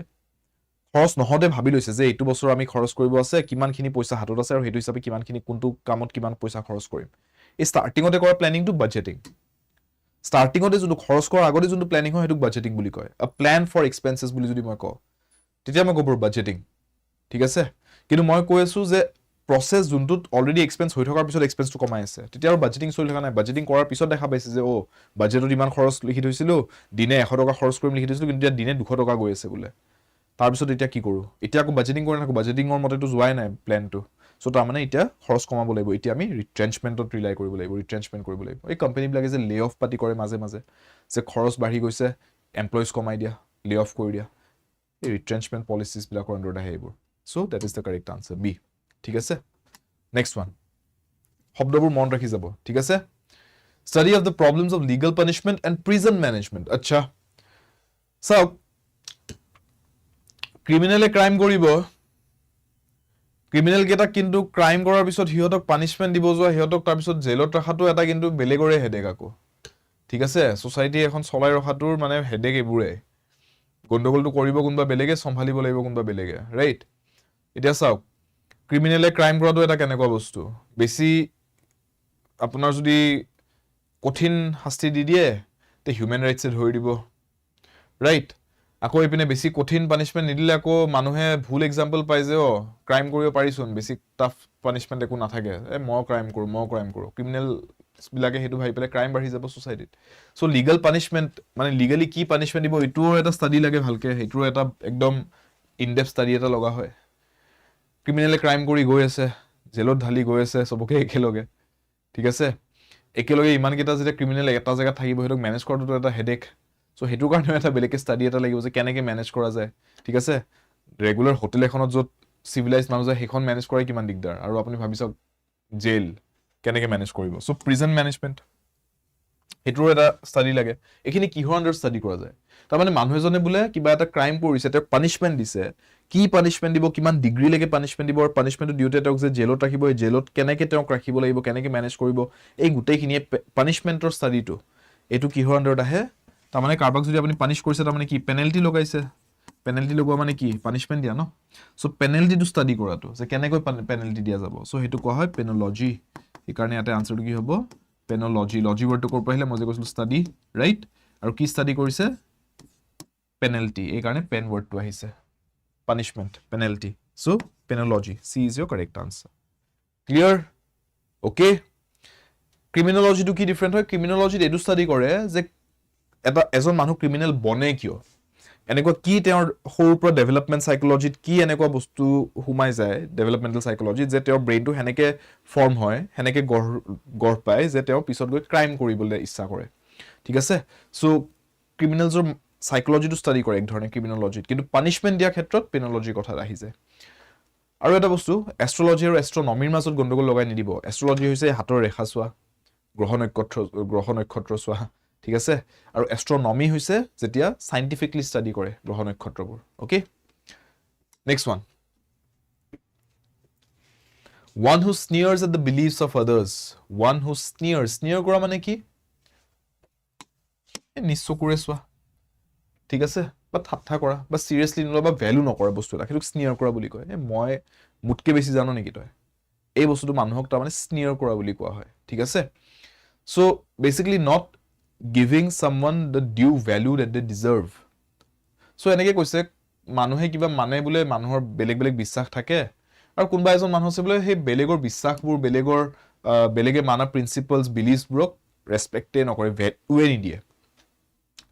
খৰচ নহতে ভাবি লৈছে যে এইটো বছৰ আমি খৰচ কৰিব আছে কিমানখিনি পইচা হাতত আছে আৰু হেতু হিচাপে কিমানখিনি কোনটো কামত কিমান পইচা খৰচ কৰিম এই স্টাৰ্টিংতে কৰা প্ল্যানিংটো বাজেটিং স্টাৰ্টিংতে যোনটো খৰচ কৰাৰ আগতে যোনটো প্ল্যানিং হয় হেতুক বাজেটিং বুলি কয় আ প্ল্যান ফৰ এক্সপেন্সেস বুলি যদি মই কওঁ তেতিয়া মই ক'ব বাজেটিং ঠিক আছে কিন্তু মই কৈ আছো যে প্ৰসেস যোনটো অলৰেডি এক্সপেন্স হৈ থকাৰ পিছত এক্সপেন্সটো কমাই আছে তেতিয়া আৰু বাজেটিং চলি থকা নাই বাজেটিং কৰাৰ পিছত দেখা পাইছে যে ও বাজেটত ইমান খৰচ লিখি থৈছিলো দিনে 100 টকা খৰচ কৰিম লিখি থৈছিলো কিন্তু এতিয়া দিনে 200 টকা গৈ আছে বুলে তাৰ পিছত এতিয়া কি কৰো এতিয়া আকৌ বাজেটিং কৰি নাকো বাজেটিংৰ মতেটো যোৱাই নাই প্ল্যানটো সো তাৰ মানে এতিয়া খৰচ কমাব লাগিব এতিয়া আমি ৰিট্ৰেঞ্চমেন্টত ৰিলাই কৰিব লাগিব ৰিট্ৰেঞ্চমেন্ট কৰিব লাগিব এই কোম্পানী বিলাকে যে লে অফ পাতি কৰে মাজে মাজে যে খৰচ বাঢ়ি গৈছে এমপ্লয়িজ কমাই দিয়া লে অফ কৰি দিয়া এই ৰিট্ৰেঞ্চমেন্ট পলিচিজ বিলাকৰ আন্ডাৰত আহে এইবোৰ so that is the correct answer B ঠিক আছে Next one. শব্দবোৰ মন ৰাখি যাব ঠিক আছে Study of the problems of legal punishment and prison management আচ্ছা so criminal crime কৰিব ক্ৰিমিনেল কেইটা কিন্তু ক্ৰাইম কৰাৰ পিছত হিহঁতক পানিশমেন্ট দিব যোৱা হিহঁতক তাৰ পিছত জেলত ৰাখাটো এটা কিন্তু বেলেগৰে হেডেক আকৌ ঠিক আছে সোসাইটি এখন চলাই ৰখাটোৰ মানে হেডেক এইবোৰে গণ্ডগোলটো কৰিব কোনবা বেলেগে সম্ভালিব লাগিব কোনবা বেলেগে ৰাইট এতিয়া চাওক ক্ৰিমিনেলে ক্ৰাইম কৰাটো এটা কেনেকুৱা বস্তু বেছি আপোনাৰ যদি কঠিন শাস্তি দি দিয়ে তে হিউম্যান ৰাইটছে ধৰি দিব ৰাইট আকৌ ইপিনে বেছি কঠিন পানিশমেন্ট নিদিলে আকৌ মানুহে ভুল এক্সাম্পল পাই যে ক্ৰাইম কৰিব পাৰিছোন বেছি টাফ পানিশমেন্ট একো নাথাকে মই ক্ৰাইম কৰো ক্ৰিমিনেল বিলাকে হেতু ভাই পেলে ক্ৰাইম বাঢ়ি যাব সোসাইটিত সো লিগ্যাল পানিশমেন্ট মানে লিগালি কি পানিশমেন্ট দিব এটো এটা ষ্টাডি লাগে ভালকে হেতু এটা একদম ইন ডেপথ ষ্টাডি এটা লগা হয় ক্ৰিমিনেলে ক্ৰাইম কৰি গৈ আছে জেলত ঢালি গৈ আছে সবকে একেলগে ঠিক আছে একেলগে ইমান কেইটা যেতিয়া ক্ৰিমিনেল এটা জায়গা থাকিব হেতু মেনেজ কৰাটো এটা হেডেক সো হেতু কাৰণে এটা বেলেগে ষ্টাডি এটা লাগিব যে কেনেকে মেনেজ কৰা যায় ঠিক আছে ৰেগুলাৰ হোটেল এখনত যত সিভিলাইজ মানুহ যায় হেখন মেনেজ কৰা কিমান দিগদাৰ আৰু আপুনি ভাবিছক জেল কেনেকে মেনেজ কৰিব সো প্ৰিজন মেনেজমেন্ট হেতুৰ এটা ষ্টাডি লাগে এখিনি কিহৰ আন্ডাৰ ষ্টাডি কৰা যায় তাৰ মানে মানুহ এজনে বুলে কিবা এটা ক্ৰাইম কৰিছে তে পানিশমেন্ট দিছে কি পানিশমেন্ট দিব কিমান ডিগ্ৰী লৈকে পানিশমেন্ট দিব আৰু পানিশমেন্টটো দিওতে তেওঁক যে জেলত ৰাখিব এই জেলত কেনেকে তেওঁক ৰাখিব লাগিব কেনেকে মেনেজ কৰিব এই গুটেইখিনি পানিশমেন্টৰ ষ্টাডিটো এটো কিহৰ আন্ডাৰত আহে তাৰ মানে কাৰবাক যদি আপুনি পানিশ কৰিছে তাৰ মানে কি পেনাল্টি লগাইছে পেনাল্টি লগোৱা মানে কি পানিশমেন্ট দিয়া ন সো পেনাল্টিটো ষ্টাডি কৰাটো যে কেনেকৈ পেনাল্টি দিয়া যাব সো হেতু কোৱা হয় পেনোলজি এই কাৰণে ইয়াতে আনসাৰটো কি হ'ব পেনোলজি লজি ওয়াৰ্ডটো কৰ পৰা আহিলে মই যে কৈছিল ষ্টাডি ৰাইট আৰু কি ষ্টাডি কৰিছে পেনাল্টি এই কাৰণে পেন ওয়ার্ডটো আহিছে punishment penalty so penology C is your correct answer clear okay ক্ৰিমিনোলজিটো কি ডিফাৰেন্ট হয় ক্ৰিমিনোলজিত এটো ষ্টাডি কৰে যে এটা এজন মানুহ ক্ৰিমিনেল বনে কিয় এনেকুৱা কি তেওঁৰ সৰুৰ পৰা ডেভেলপমেন্ট সাইকোলজিত কি এনেকুৱা বস্তু হুমাই যায় ডেভেলপমেন্টাল সাইকোলজি যে তেওঁৰ ব্ৰেইনটো হেনেকে ফৰ্ম হয় হেনেকে গঢ় পায় যে তেওঁ পিছত গৈ ক্ৰাইম কৰিবলৈ ইচ্ছা কৰে ঠিক আছে সো ক্ৰিমিনেলছৰ সাইকোলজিটো ষ্টাডি কৰে এক ধৰণে ক্ৰিমিনোলজিত কিন্তু পানিশমেন্ট দিয়া ক্ষেত্ৰত পেনোলজিৰ কথা আহি যায় আৰু এটা বস্তু এষ্ট্ৰোলজি আৰু এষ্ট্ৰোনমিৰ মাজত গণ্ডগোল লগাই নিদিব এষ্ট্ৰোলজি হৈছে হাতৰ ৰেখা চোৱা গ্ৰহ নক্ষত্ৰ চোৱা ঠিক আছে আৰু এষ্ট্ৰোনমি হৈছে যেতিয়া সাইন্টিফিকলি ষ্টাডি কৰে গ্ৰহ নক্ষত্ৰবোৰ okay next one who sneers at the beliefs of others one who sneer কৰা মানে কি নিচকুৰে চোৱা ঠিক আছে বা ঠাট্টা কৰা বা সিৰিয়াসলি নলবা বা ভ্যালু নকৰা বস্তু এটা হেতুক স্নিয়াৰ কৰা বুলি কয় মই মুটকে বেছি জানো নেকি তই এই বস্তুটো মানুহক তাৰ মানে স্নিয়াৰ কৰা বুলি কোৱা হয় ঠিক আছে so basically not giving someone the due value that they deserve so এনেকে কৈছে মানুহে কিবা মানে বুলে মানুহৰ বেলেগ বেলেগ বিশ্বাস থাকে আৰু কোনবা এজন মানুহ আছে বুলে সেই বেলেগৰ বিশ্বাসবোৰ বেলেগে মানা প্ৰিন্সিপলস বিলিফস ব্ৰক ৰেসপেক্টে নকৰে ভ্যালুৱে নিদিয়ে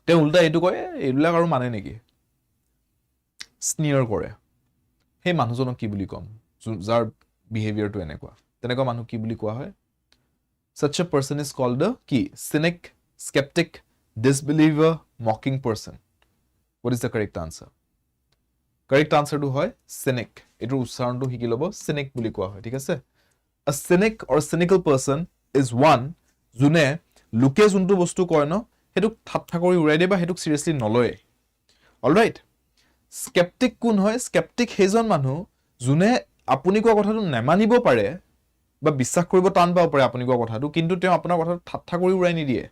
তে উল্টা এটো কয় এইবিলাক আৰু মানে নেকি স্নিয়াৰ কৰে সেই মানুহজনক কি বুলি কম যাৰ বিহেভিয়াৰটো এনেকুৱা তেনেকুৱা মানুহ কি বুলি কোৱা হয় such a person is called a cynic skeptic disbeliever mocking person what is the correct answer to hoy cynic etur ucharontu hiki lobo cynic buli koa hoy thik ase a cynic or cynical person is one june luke juntu bostu koy no hetuk thatha kori urai de ba hetuk seriously noloy all right skeptic kun hoy skeptic hejon manu june apuni koa kotha tu nemanibo pare বা বিশ্বাস কৰিব টান পাব পাৰে আপুনি কোৱা কথাটো কিন্তু তেওঁ আপোনাৰ কথাটো ঠাট্টা কৰি উৰাই নি দিয়ে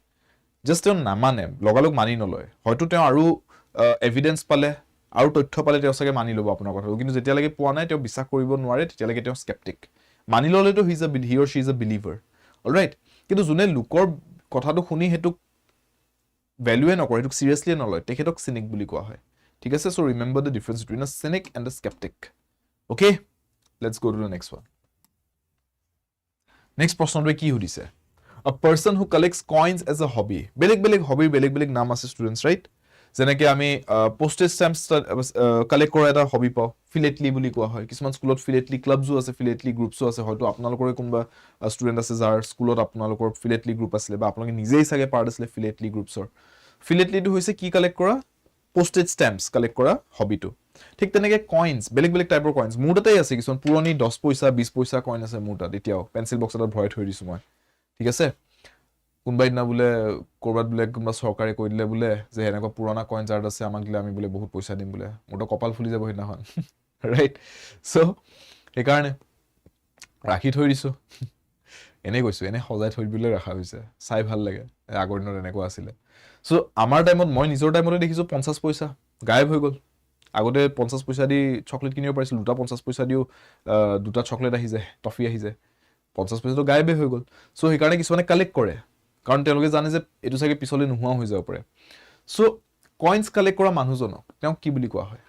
জাস্ট তেওঁ নামানে লগালগ মানি নলয় হয়তো তেওঁ আৰু এভিডেন্স পালে আৰু তথ্য পালে তেওঁ সকে মানি লব আপোনাৰ কথাটো কিন্তু যেতিয়া লাগি পোৱা নাই তেওঁ বিশ্বাস কৰিব নোৱাৰে তেতিয়া লাগি তেওঁ স্কেপটিক মানি ললেতো হি অৰ শি ইজ আ বিলিভাৰ অলৰাইট কিন্তু যোনে লোকৰ কথাটো শুনি হেতুক ভ্যালুৱে নকৰে হেতুক সিৰিয়াসলি নলয় তেখেতক সিনিক বুলি কোৱা হয় ঠিক আছে so remember the difference between a cynic and a sceptic okay let's go to the next one Next প্ৰশ্নটো কি হৈছে a person who collects coins as a hobby বেলেগ hobby বেলেগ নাম আছে students right যেনেকৈ আমি postage stamps কালেক্ট কৰা এটা হবি পাও ফিলেটলি বুলি কোৱা হয় কিছুমান স্কুলত ফিলেটলি ক্লাবছো আছে ফিলেটলি গ্ৰুপছো আছে হয়তো আপোনালোকৰ কোনবা ষ্টুডেন্ট আছে যাৰ স্কুলত আপোনালোকৰ ফিলেটলি গ্ৰুপ আছিল বা আপোনালোকে নিজেই সাগে পাৰ্ট আছিল ফিলেটলি গ্ৰুপছৰ ফিলেটলিটো হৈছে কি কালেক্ট কৰা postage stamps কালেক্ট কৰা হবিটো ঠিক তেনেকে কয়েন্স বেলেগ টাইপৰ কয়েন্স মোৰ তাতেই আছে কিছুমান পুৰণি 10 পইচা 20 পইচা কয়েন আছে মোৰ তাত এতিয়াও পেন্সিল বক্স এটাত ভৰাই থৈ দিছো মই ঠিক আছে কোনবাই না বুলে কৰবাত বুলে কোনবা সৰকাৰে কৈ দিলে বুলে যে এনেকুৱা পুৰণা কয়েন যাৰ আছে আমাক দিলে আমি বুলে বহুত পইচা দিম বুলে মোৰটো কপাল ফুলি যাব হিনাখন ৰাইট সো সেইকাৰণে ৰাখি থৈ দিছো এনে কৈছো এনে সজাই থৈ দিবলৈ ৰাখা হৈছে চাই ভাল লাগে আগৰ দিনত এনেকুৱা আছিলে সো আমাৰ টাইমত মই নিজৰ টাইমতে দেখিছো 50 পইচা গায়ব হৈ গ'ল আগতে 50 পইচা দি চকলেট কিনিব পাৰিছিল দুটা 50 পইচা দিও দুটা চকলেট আহি যায় টফি আহি যায় 50 পইচাটো গায়বে হৈ গ'ল সো সেইকাৰণে কিছুমানে কালেক্ট কৰে কাৰণ তেওঁলোকে জানে যে এটো চাগে পিছলৈ নোহোৱা হৈ যাব পাৰে সো কইনস কালেক্ট কৰা মানুহজনক তেওঁ কি বুলি কোৱা হয়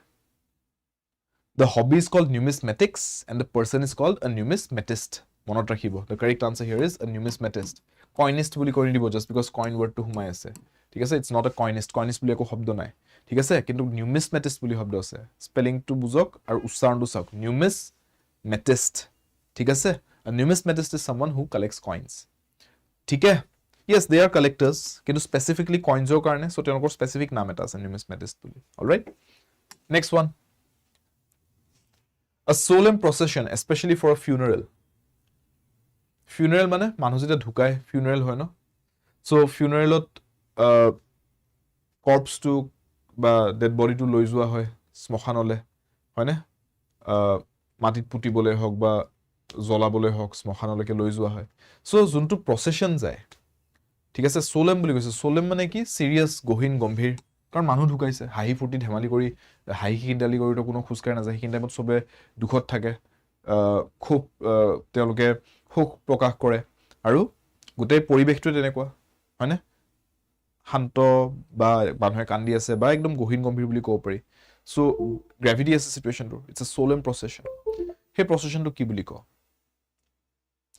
The hobby is called numismatics and the person is called a numismatist. মনত ৰাখিব the correct answer here is a numismatist. Coinist বুলি কৰি দিব just because coin word to সোমাই আছে ঠিক আছে it's not a coinist coinist বুলি একো শব্দ নাই ঠিক আছে কিন্তু numismatist বুলি শব্দ আছে স্পেলিং টো বুজক আৰু উচ্চাৰণটো চাওক numismatist ঠিক আছে a numismatist is someone who collects coins ঠিক আছে yes they are collectors কিন্তু specifically coins ৰ কাৰণে so তেওঁলোকৰ specific নাম এটা আছে numismatist বুলি all right next one A solemn procession, especially for a funeral. Funeral মানে মানুহ যেটা ঢুকায় funeral হয় ন so funeralত corpse to বা dead body to লৈ যোৱা হয় শ্মশানলে হয় নে মাটিত পুতিবলৈ হওক বা জ্বলাবলৈ হওক শ্মশানলৈকে লৈ যোৱা হয় so যোনটো procession যায় ঠিক আছে solemn বুলি কৈছে solemn মানে কি serious গহীন গম্ভীৰ কাৰণ মানুহ ঢুকাইছে হাঁহি ফুটি ধেমালি কৰি হাঁহি কিন্দালি কৰি তো কোনো খুস্কাই নাযায় কিন টাইমত সবে দুখত থাকে খুব তেওঁলোকে খুব প্ৰকাশ কৰে আৰু গোটেই পৰিবেশটো তেনেকুৱা হয়নে শান্ত বা মানুহে কান্দি আছে বা একদম গহীন গম্ভীৰ বুলি ক'ব পাৰি সো গ্ৰেভিটি আছে সিচুৱেশনটো ইটস আ solemn procession হে processionটো কি বুলি কয়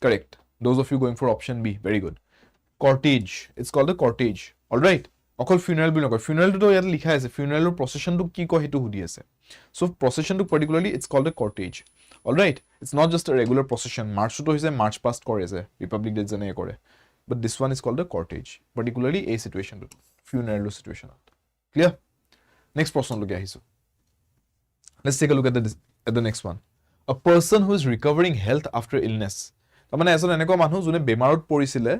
correct those of you going for option B very good cortege it's called a cortege all right অকল funeral বুলি নকয় funeral তো ইয়াত লিখা আছে funeral ৰ procession টো কি কয় হেতু হুদি আছে so procession টো particularly it's called a cortege all right it's not just a regular procession march to হৈছে march past কৰে যে republic day জনে কৰে but this one is called a cortege particularly a situation to funeral situation clear next প্ৰশ্ন লগে আহিছো let's take a look at the next one a person who is recovering health after illness তাৰমানে এজন এনেকুৱা মানুহ যোনে বেমাৰত পৰিছিলে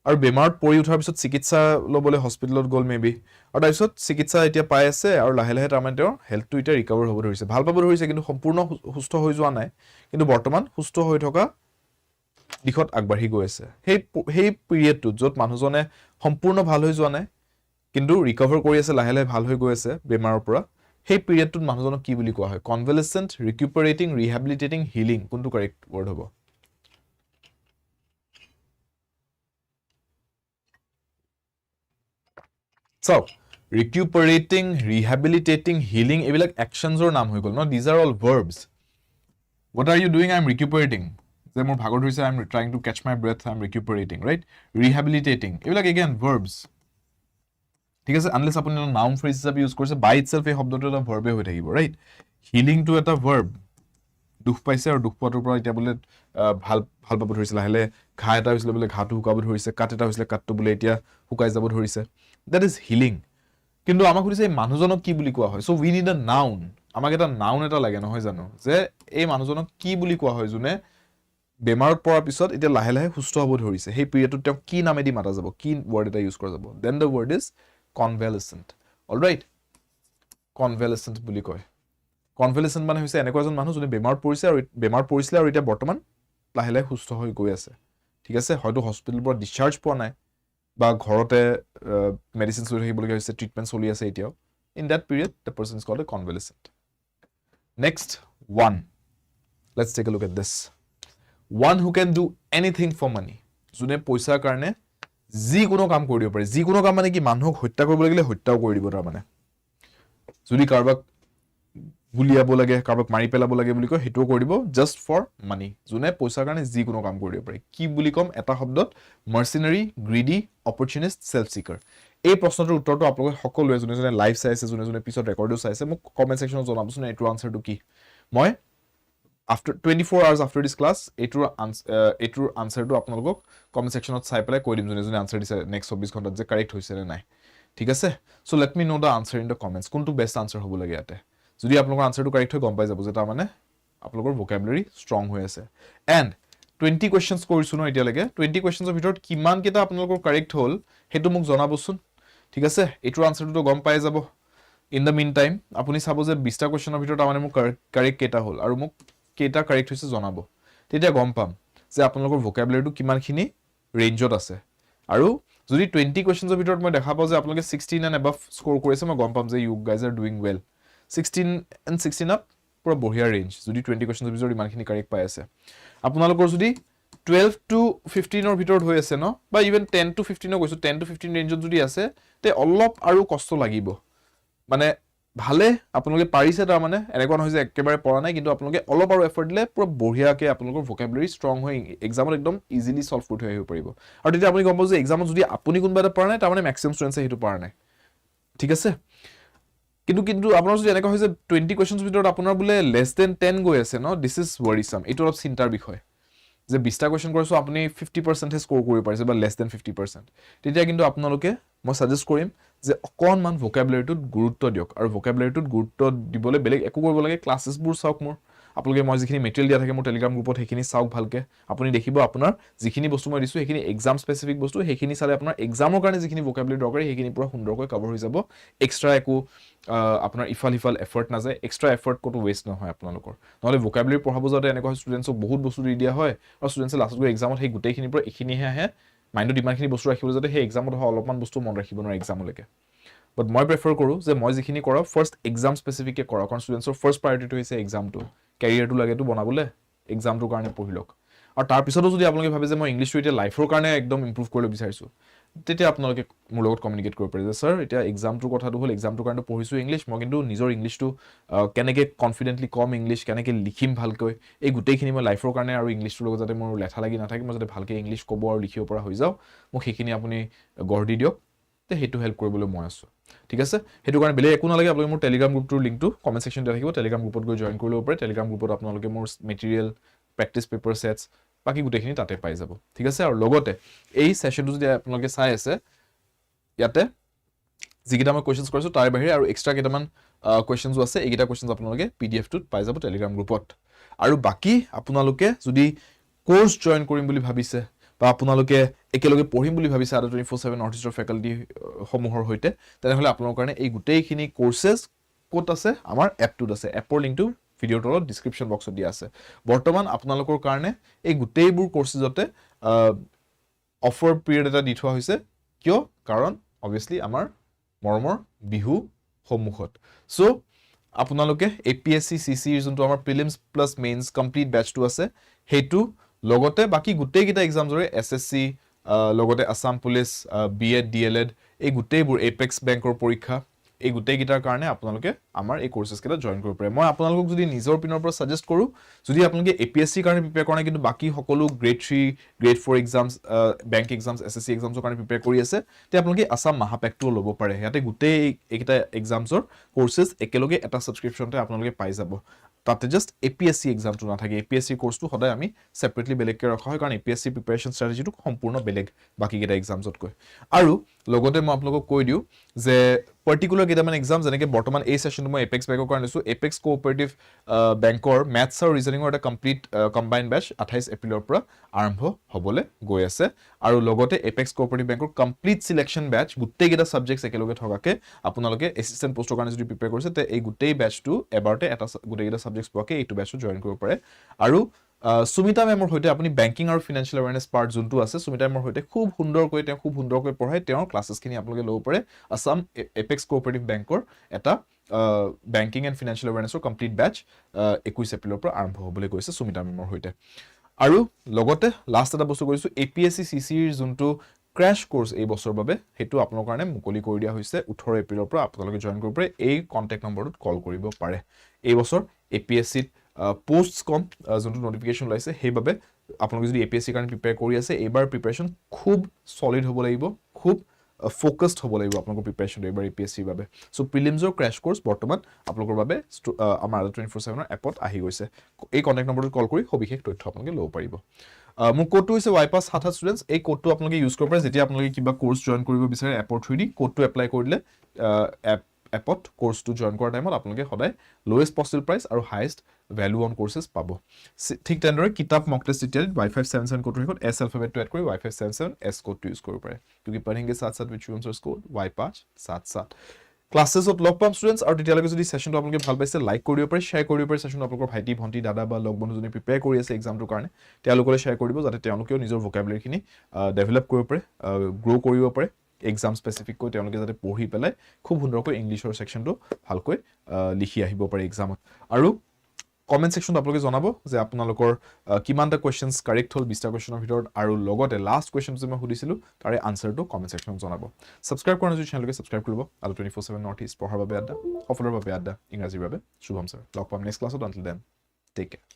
আৰু বেমাৰত পৰি উঠাৰ পিছত চিকিৎসা লবলৈ হস্পিটেলত গল মেবি আৰু তাৰ পিছত চিকিৎসা এতিয়া পাই আছে আৰু লাহে লাহে তাৰমানে তেওঁৰ হেলথটো এতিয়া ৰিকভাৰ হ'ব ধৰিছে ভাল পাব ধৰিছে কিন্তু সম্পূৰ্ণ সুস্থ হৈ যোৱা নাই কিন্তু বৰ্তমান সুস্থ হৈ থকা দিশত আগবাঢ়ি গৈ আছে সেই পিৰিয়ডটো যত মানুহজনে সম্পূৰ্ণ ভাল হৈ যোৱা নাই কিন্তু ৰিকভাৰ কৰি আছে লাহে লাহে ভাল হৈ গৈ আছে বেমাৰৰ পৰা সেই পিৰিয়ডটোত মানুহজনক কি বুলি কোৱা হয় কনভালেসেন্ট ৰিকুপাৰেটিং ৰিহেবিলিটেটিং হিলিং কোনটো কাৰেক্ট ৱৰ্ড হ'ব So, recuperating, rehabilitating, healing, evilak actions or naam hoy gol, no? These are all verbs. What are you doing? I'm recuperating. Zemor bhagor hoise, I'm trying to catch my breath, I'm recuperating, right? Rehabilitating. Evilak again, verbs. ঠিক আছে unless apuni noun phrase হিচাপে use কৰিছে by itself এই শব্দটো এটা verb হৈ থাকিব right healing to এটা verb দুখ পাইছে আৰু দুখ পোৱাটোৰ পৰা এতিয়া বলে ভাল ভাল পাব ধৰিছে লাহেলে ঘা এটা হৈছিল বলে ঘাটো হুকাব ধৰিছে কাট এটা হৈছিল কাটটো বলে এতিয়া হুকাই যাব ধৰিছে that is healing কিন্তু আমাক কৈছে মানুহজনক কি বুলি কোৱা হয় so we need a noun আমাক এটা noun এটা লাগে নহয় জানো যে এই মানুহজনক কি বুলি কোৱা হয় জুনে বেমাৰত পৰাৰ পিছত এতিয়া লাহে লাহে সুস্থ হ'ব ধৰিছে সেই পিৰিয়ডত তেওঁ কি নামেদি মাতা যাব কি ওয়াৰ্ড এটা ইউজ কৰা যাব then the word is convalescent all right convalescent বুলি কয় convalescent মানে হৈছে এনেকুৱা এজন মানুহ যোনে বেমাৰ পৰিছিল আৰু এতিয়া বৰ্তমান লাহে লাহে সুস্থ হৈ গৈ আছে ঠিক আছে হয়তো হস্পিটেলৰ পৰা ডিসচাৰ্জ পোৱা নাই বা ঘৰতে মেডিসিনছ লৈ থাকিবলগীয়া হৈছে ট্ৰিটমেন্ট চলি আছে এতিয়াও in that period the person is called a convalescent next one let's take a look at this one who can do anything for money যোনে পইচাৰ কাৰণে যি কোনো কাম কৰি দিব পাৰে যি কোনো কাম মানে কি মানুহক হত্যা কৰিব লাগিলে হত্যাও কৰি দিব তাৰ মানে যদি কাৰবাক গুলিয়াব লাগে কাৰবাক মাৰি পেলাব লাগে বুলি কয় হেটো কৰি দিব just for money যোনে পইচাৰ কাৰণে যি কোনো কাম কৰি দিব পাৰে কি বুলি কম এটা শব্দত mercenary greedy opportunist self seeker এই প্ৰশ্নটোৰ উত্তৰটো আপোনালোকে সকলোৱে যোনে লাইভ চাইছে যোনে পিছত ৰেকৰ্ডও চাইছে মোক কমেন্ট সেকশনত জনাবচোন এটোৰ আনসাৰটো কি মই after 24 hours after this class এটোৰ আনসাৰটো আপোনালোকক কমেন্ট সেকশনত চাই পেলাই কৈ দিম যোনে আনসাৰ দিছে নেক্সট 24 ঘণ্টাত যে কাৰেক্ট হৈছে নে নাই ঠিক আছে so let me no da answer in the comments কোনটো বেস্ট আনসাৰ হ'ব লাগে ইয়াতে যদি আপোনালোকৰ আনসাৰটো কাৰেক্ট হয় গম পাই যাব যে তাৰ মানে আপোনালোকৰ ভোকাবুলাৰি ষ্ট্ৰং হৈ আছে এন্ড 20 কোৱেশ্চনছ কৰিছো ন এতিয়া লাগে 20 কোৱেশ্চনছৰ ভিতৰত কিমান কেটা আপোনালোকৰ কাৰেক্ট হ'ল হেতু মোক জনাবচোন ঠিক আছে এটোৰ আনসাৰটো গম পাই যাব ইন দা মিন টাইম আপুনি চাব যে 20টা কোৱেশ্চনৰ ভিতৰত মানে মোক কাৰেক্ট কেটা হ'ল আৰু মোক কেইটা কাৰেক্ট হৈছে জনাব তেতিয়া গম পাম যে আপোনালোকৰ ভোকাবুলাৰিটো কিমানখিনি ৰেঞ্জত আছে আৰু যদি 20 কোৱেশ্চনছৰ ভিতৰত মই দেখা পাওঁ যে আপোনালোকে 16 এণ্ড এবাভ স্কোৰ কৰিছে মই গম পাম যে you guys are doing well 16 and 16 up পুৰা বঢ়িয়া ৰেঞ্জ যদি 20 কোৱেশ্চনছৰ ভিতৰত ইমানখিনি কাৰেক্ট পাই আছে আপোনালোকৰ যদি 12 to 15 ৰ ভিতৰত হৈ আছে ন বা ইভেন 10 to 15 ও কৈছো 10 to 15 ৰেঞ্জত যদি আছে তে অলপ আৰু কষ্ট লাগিব মানে ভালে আপোনালোকে পাৰিছে তাৰ মানে এনেকুৱা নহয় যে একেবাৰে পৰা নাই কিন্তু আপোনালোকে অলপ আৰু এফৰ্ট দিলে পুৰা বঢ়িয়াকে আপোনালোকৰ ভোকাবুলাৰি ষ্ট্ৰং হৈ এক্সামত একদম ইজিলি সলভ কৰি থৈ আহিব পাৰিব আৰু তেতিয়া আপুনি গম পাব যে এক্সামত যদি আপুনি কোনবা এটা পৰা নাই তাৰ মানে ম্যাক্সিমাম ষ্টুডেন্টছে হেতু পৰা নাই ঠিক আছে কিন্তু আপোনাৰ যদি এনেকুৱা হয় যে 20 কোৱেশ্চনছ ভিতৰত আপোনাৰ বুলে লেছ দেন 10 গৈ আছে ন দিস ইজ ওয়াৰিসাম এটো অলপ চিন্তাৰ বিষয় যে 20টা কোৱেশ্চন কৰিছো আপুনি 50% হে স্কোৰ কৰিব পাৰিছে বা লেছ দেন 50% তেতিয়া কিন্তু আপোনালোকে মই সাজেষ্ট কৰিম যে অকনমান ভোকাবুলাৰিটোত গুৰুত্ব দিয়ক আৰু ভোকাবুলাৰিটোত গুৰুত্ব দিবলৈ বেলেগ একো কৰিব লাগে ক্লাसेছবোৰ চাওক মোৰ আপোনালোকে মই যিখিনি মেটেৰিয়েল দিয়া থাকে মোৰ টেলিগ্ৰাম গ্ৰুপত সেইখিনি চাওক ভালকে আপুনি দেখিব আপোনাৰ যিখিনি বস্তু মই দিছো সেইখিনি এক্সাম স্পেসিফিক বস্তু সেইখিনি চালে আপোনাৰ এক্সামৰ কাৰণে যিখিনি ভোকাবুলাৰি দৰকাৰ সেইখিনি পুৰা সুন্দৰকৈ কভাৰ হৈ যাব এক্সট্ৰা একো আপোনাৰ ইফাল এফৰ্ট না যায় এক্সট্ৰা এফৰ্ট কোটো ওয়েষ্ট নহয় আপোনালোকৰ নহলে ভোকাবুলাৰি পঢ়াব যাতে এনেকুৱা ষ্টুডেন্টছক বহুত বস্তু দি দিয়া হয় আৰু ষ্টুডেন্টছে লাষ্টত গৈ এক্সামত সেই গোটেইখিনি পৰা এখিনিহে আহে মাইণ্ডত ইমানখিনি বস্তু ৰাখিব যাতে সেই এক্সামত অহা অলপমান বস্তু মন ৰাখিব নোৱাৰে এক্সামলৈকে বাট মই প্ৰেফাৰ কৰো যে মই যিখিনি কৰা ফাৰ্স্ট এক্সাম স্পেসিফিককে কৰা কাৰণ ষ্টুডেন্টছৰ ফাৰ্স্ট প্ৰায়োৰিটি হৈছে এক্সামটো ক্যাৰিয়াৰটো লাগেটো বনাবলে এক্সামটোৰ কাৰণে পঢ়িলক আৰু তাৰ পিছতো যদি আপোনালোকে ভাবে যে মই ইংলিশটো এতিয়া লাইফৰ কাৰণে একদম ইমপ্ৰুভ কৰিব বিচাৰিছো তেতিয়া আপোনালোকে মোৰ লগত কমিউনিকেট কৰিব পাৰে যে স্যাৰ এতিয়া এক্সামটোৰ কথাটো হ'ল এক্সামটোৰ কাৰণে পঢ়িছো ইংলিশ মই কিন্তু নিজৰ ইংলিশটো কেনেকে কনফিডেন্টলি কম ইংলিশ কেনেকে লিখিম ভালকৈ এই গোটেইখিনি মই লাইফৰ কাৰণে আৰু ইংলিশটোৰ লগত যাতে মোৰ লেঠা লাগি নাথাকে মই যাতে ভালকে ইংলিশ ক'ব আৰু লিখিব পৰা হৈ যাও মোক সেইখিনি আপুনি গঢ় দি দিয়ক তে হেতু হেল্প কৰিবলৈ মই আছো ঠিক আছে হেতু কাৰণে বেলেগ একো নালাগে আপোনালোকে মোৰ টেলিগ্ৰাম গ্ৰুপটোৰ লিংকটো কমেন্ট সেকশন দিয়া থাকিব টেলিগ্ৰাম গ্ৰুপত গৈ জয়েন কৰি ল'ব পাৰে টেলিগ্ৰাম গ্ৰুপত আপোনালোকে মোৰ মেটেৰিয়েল প্ৰেক্টিস পেপাৰ সেটস বাকি গোটেইখিনি তাতে পাই যাব ঠিক আছে আৰু লগতে এই সেশনটো যদি আপোনালোকে চাই আছে ইয়াতে যিকিটা মই কোৱেশ্চনছ কৰিছো তাৰ বাহিৰে আৰু এক্সট্ৰা কেইটামান কোৱেশ্চনছ আছে এইকিটা কোৱেশ্চনছ আপোনালোকে পিডিএফ টোত পাই যাব টেলিগ্ৰাম গ্ৰুপত আৰু বাকি আপোনালোকে যদি কোৰ্স জয়েন কৰিম বুলি ভাবিছে বা আপোনালোকে একেলগে পঢ়িম বুলি ভাবিছে ADRE 24/7 নৰ্থ ইষ্টৰ ফেকাল্টি সমূহৰ হৈতে তেনেহলে আপোনালোকৰ কাৰণে এই গোটেইখিনি কোৰ্সেছ ক'ত আছে আমাৰ এপটোত আছে এপৰ লিংকটো ভিডিওৰ তলত ডেসক্ৰিপচন বক্সত দিয়া আছে বৰ্তমান আপোনালোকৰ কাৰণে এই গোটেইবোৰ কোৰ্সেছতে অফাৰ পিৰিয়ড এটা দি থোৱা হৈছে কিয় কাৰণ obviously আমাৰ মৰমৰ বিহু সন্মুখত সো আপোনালোকে APSC CC যোনটো আমাৰ প্ৰিলিমছ প্লাস মেইনছ কমপ্লিট বেচটো আছে হেতু লগতে বাকি গোটেই কিটা এক্সামছৰে SSC লগতে আসাম পুলিচ B.Ed DLED এই গোটেইবোৰ Apex Bankৰ পৰীক্ষা এই গোটেই কিটাৰ কাৰণে আপোনালোকে আমাৰ এই কোৰ্সেছ কেটা জয়েন কৰিব পাৰে মই আপোনালোকক যদি নিজৰ পিনৰ পৰা সাজেষ্ট কৰো যদি আপোনালোকে APSC কাৰণে প্ৰিপেয়াৰ কৰা কিন্তু বাকি সকলো grade 3 grade 4 exams bank exams SSC এক্সামছৰ কাৰণে প্ৰিপেয়াৰ কৰি আছে তে আপোনালোকে আসাম মহাপেকটো ল'ব পাৰে ইয়াতে গোটেই এইকিটা এক্সামছৰ কোৰ্সেছ একেলগে এটা সাবস্ক্ৰিপচনতে আপোনালোকে পাই যাব তাতে জাস্ট APSC এক্সামটো না থাকে APSC কোৰ্সটো সদায় আমি সেপাৰেটলি বেলেগকে ৰাখা হয় কাৰণ APSC প্ৰিপাৰেচন ষ্ট্ৰেটেজিটো সম্পূৰ্ণ বেলেগ বাকি কিটা এক্সামছত কৈ আৰু লগতে মই আপোনালোকক কৈ দিও যে পাৰ্টিকুলাৰ কেইটামান এক্সাম যেনেকৈ বৰ্তমান এই সেশনটো মই এপেক্স বেংকৰ কাৰণে লৈছো এপেক্স কোঅপাৰেটিভ বেংকৰ ম্যাথছ আৰু ৰিজনিঙৰ এটা কমপ্লিট কম্বাইন বেচ 28 এপ্ৰিলৰ পৰা আৰম্ভ হ'বলৈ গৈ আছে আৰু লগতে এপেক্স কোঅপাৰেটিভ বেংকৰ কমপ্লিট সিলেকশন বেচ গোটেই কেইটা সাবজেক্টছ একেলগে থকাকে আপোনালোকে এসিস্টেন্ট পোষ্টৰ কাৰণে যদি প্ৰিপেয়াৰ কৰিছে তে এই গোটেই বেচটো এবাৰতে এটা গোটেই কেইটা সাবজেক্টছ পোৱাকে এইটো বেচটো জয়েন কৰিব পাৰে আৰু সুমিতা মেমৰ হৈতে আপুনি বেংকিং আৰু ফাইনান্সিয়াল অ্যাৱেৰনেস পাৰ্ট যোনটো আছে সুমিতা মেমৰ হৈতে খুব সুন্দৰকৈ পঢ়ায় তেওঁৰ ক্লাसेছখিনি আপোনালোকে ল'ব পাৰে আসাম এপেক্স কোঅপাৰেটিভ বেংকৰ এটা বেংকিং এণ্ড ফাইনান্সিয়াল অ্যাৱেৰনেসৰ কমপ্লিট বেচ 21 এপ্ৰিলৰ পৰা আৰম্ভ হ'বলৈ গৈছে সুমিতা মেমৰ হৈতে আৰু লগতে লাষ্ট এটা বস্তু কৰিছো APSC CC যোনটো ক্ৰ্যাশ কোৰ্স এই বছৰৰ বাবে হেতু আপোনালোকৰ কাৰণে মুকলি কৰি দিয়া হৈছে 18 এপ্ৰিলৰ পৰা আপোনালোকে জয়েন কৰিব পাৰে এই কন্টাক্ট নম্বৰটোত কল কৰিব পাৰে এই বছৰ APSC পোস্টস কম যোনটো নোটিফিকেশন লাইছে সেইবাবে আপোনালোকে যদি APSC কাৰণে প্ৰিপেয়াৰ কৰি আছে এবাৰ প্ৰিপাৰেচন খুব সলিড হ'ব লাগিব খুব ফোকাসড হ'ব লাগিব আপোনালোকৰ প্ৰিপাৰেচন এবাৰ APSC বাবে সো প্ৰিলিমছৰ ক্ৰ্যাশ কোৰ্স বৰ্তমান আপোনালোকৰ বাবে আমাৰ ADRE 24/7 ৰ এপত আহি গৈছে এই কন্টাক্ট নম্বৰটোত কল কৰি সবিশেষ তথ্য আপোনালোকে ল'ব পাৰিব মোৰ কোডটো হৈছে YPASS 77 ষ্টুডেন্টস এই কোডটো আপোনালোকে ইউজ কৰিব পাৰে যেতিয়া আপোনালোকে কিবা কোৰ্স জয়েন কৰিব বিচাৰে এপৰ থ্ৰুদি কোডটো এপ্লাই কৰিলে এপত কোৰ্সটো জয়েন কৰাৰ টাইমত আপোনালোকে সদায় লোৱেষ্ট পসিবল প্ৰাইস আৰু হাইয়েষ্ট ভ্যালু অন কোৰ্সেছ পাব ঠিক তেনেদৰে কিতাপ মক টেষ্ট ইত্যাদি Y577 কোডৰ হেকত S এলফাবেটটো এড কৰি Y577 S কোডটো ইউজ কৰিব পাৰে क्योंकि पढ़ेंगे साथ साथ with Shubham sir code YPASS 77 ক্লাছেছত লগ পাম ষ্টুডেণ্টছ আৰু তেতিয়ালৈকে যদি সেশনটো আপোনালোকে ভাল পাইছে লাইক কৰি দিব পাৰে শ্বেয়াৰ কৰি দিব পাৰে সেশনটো আপোনালোকৰ ভাইটি ভণ্টি দাদা বা লগ বন্ধুজনে প্ৰিপেয়াৰ কৰি আছে এক্সামটোৰ কাৰণে তেওঁলোকলৈ শ্বেয়াৰ কৰি দিব যাতে তেওঁলোকেও নিজৰ ভোকাবুলাৰিখিনি ডেভেলপ কৰিব পাৰে গ্ৰ' কৰিব পাৰে এক্সাম স্পেচিফিককৈ তেওঁলোকে যাতে পঢ়ি পেলাই খুব সুন্দৰকৈ ইংলিছৰ সেকশনটো ভালকৈ লিখি আহিব পাৰে এক্সামত আৰু কমেন্ট সেকশনত আপোনালোকে জনাব যে আপোনালোকৰ কিমানটা কোৱেশ্চনছ কাৰেক্ট হ'ল 20টা কোৱেশ্চনৰ ভিতৰত আৰু লগতে লাষ্ট কোৱেশ্চন যে মই সুধিছিলো তাৰে আনসাৰটো কমেন্ট সেকশনত জনাব সাবস্ক্ৰাইব কৰা যদি চেনেলকে সাবস্ক্ৰাইব কৰিব আৰু 24/7 নৰ্থ ইষ্ট পঢ়াৰ বাবে আড্ডা সফলৰ বাবে আড্ডা ইংৰাজীৰ বাবে শুভম স্যাৰ লগ পাম নেক্সট ক্লাছত আনটিল দেন টেক কেয়াৰ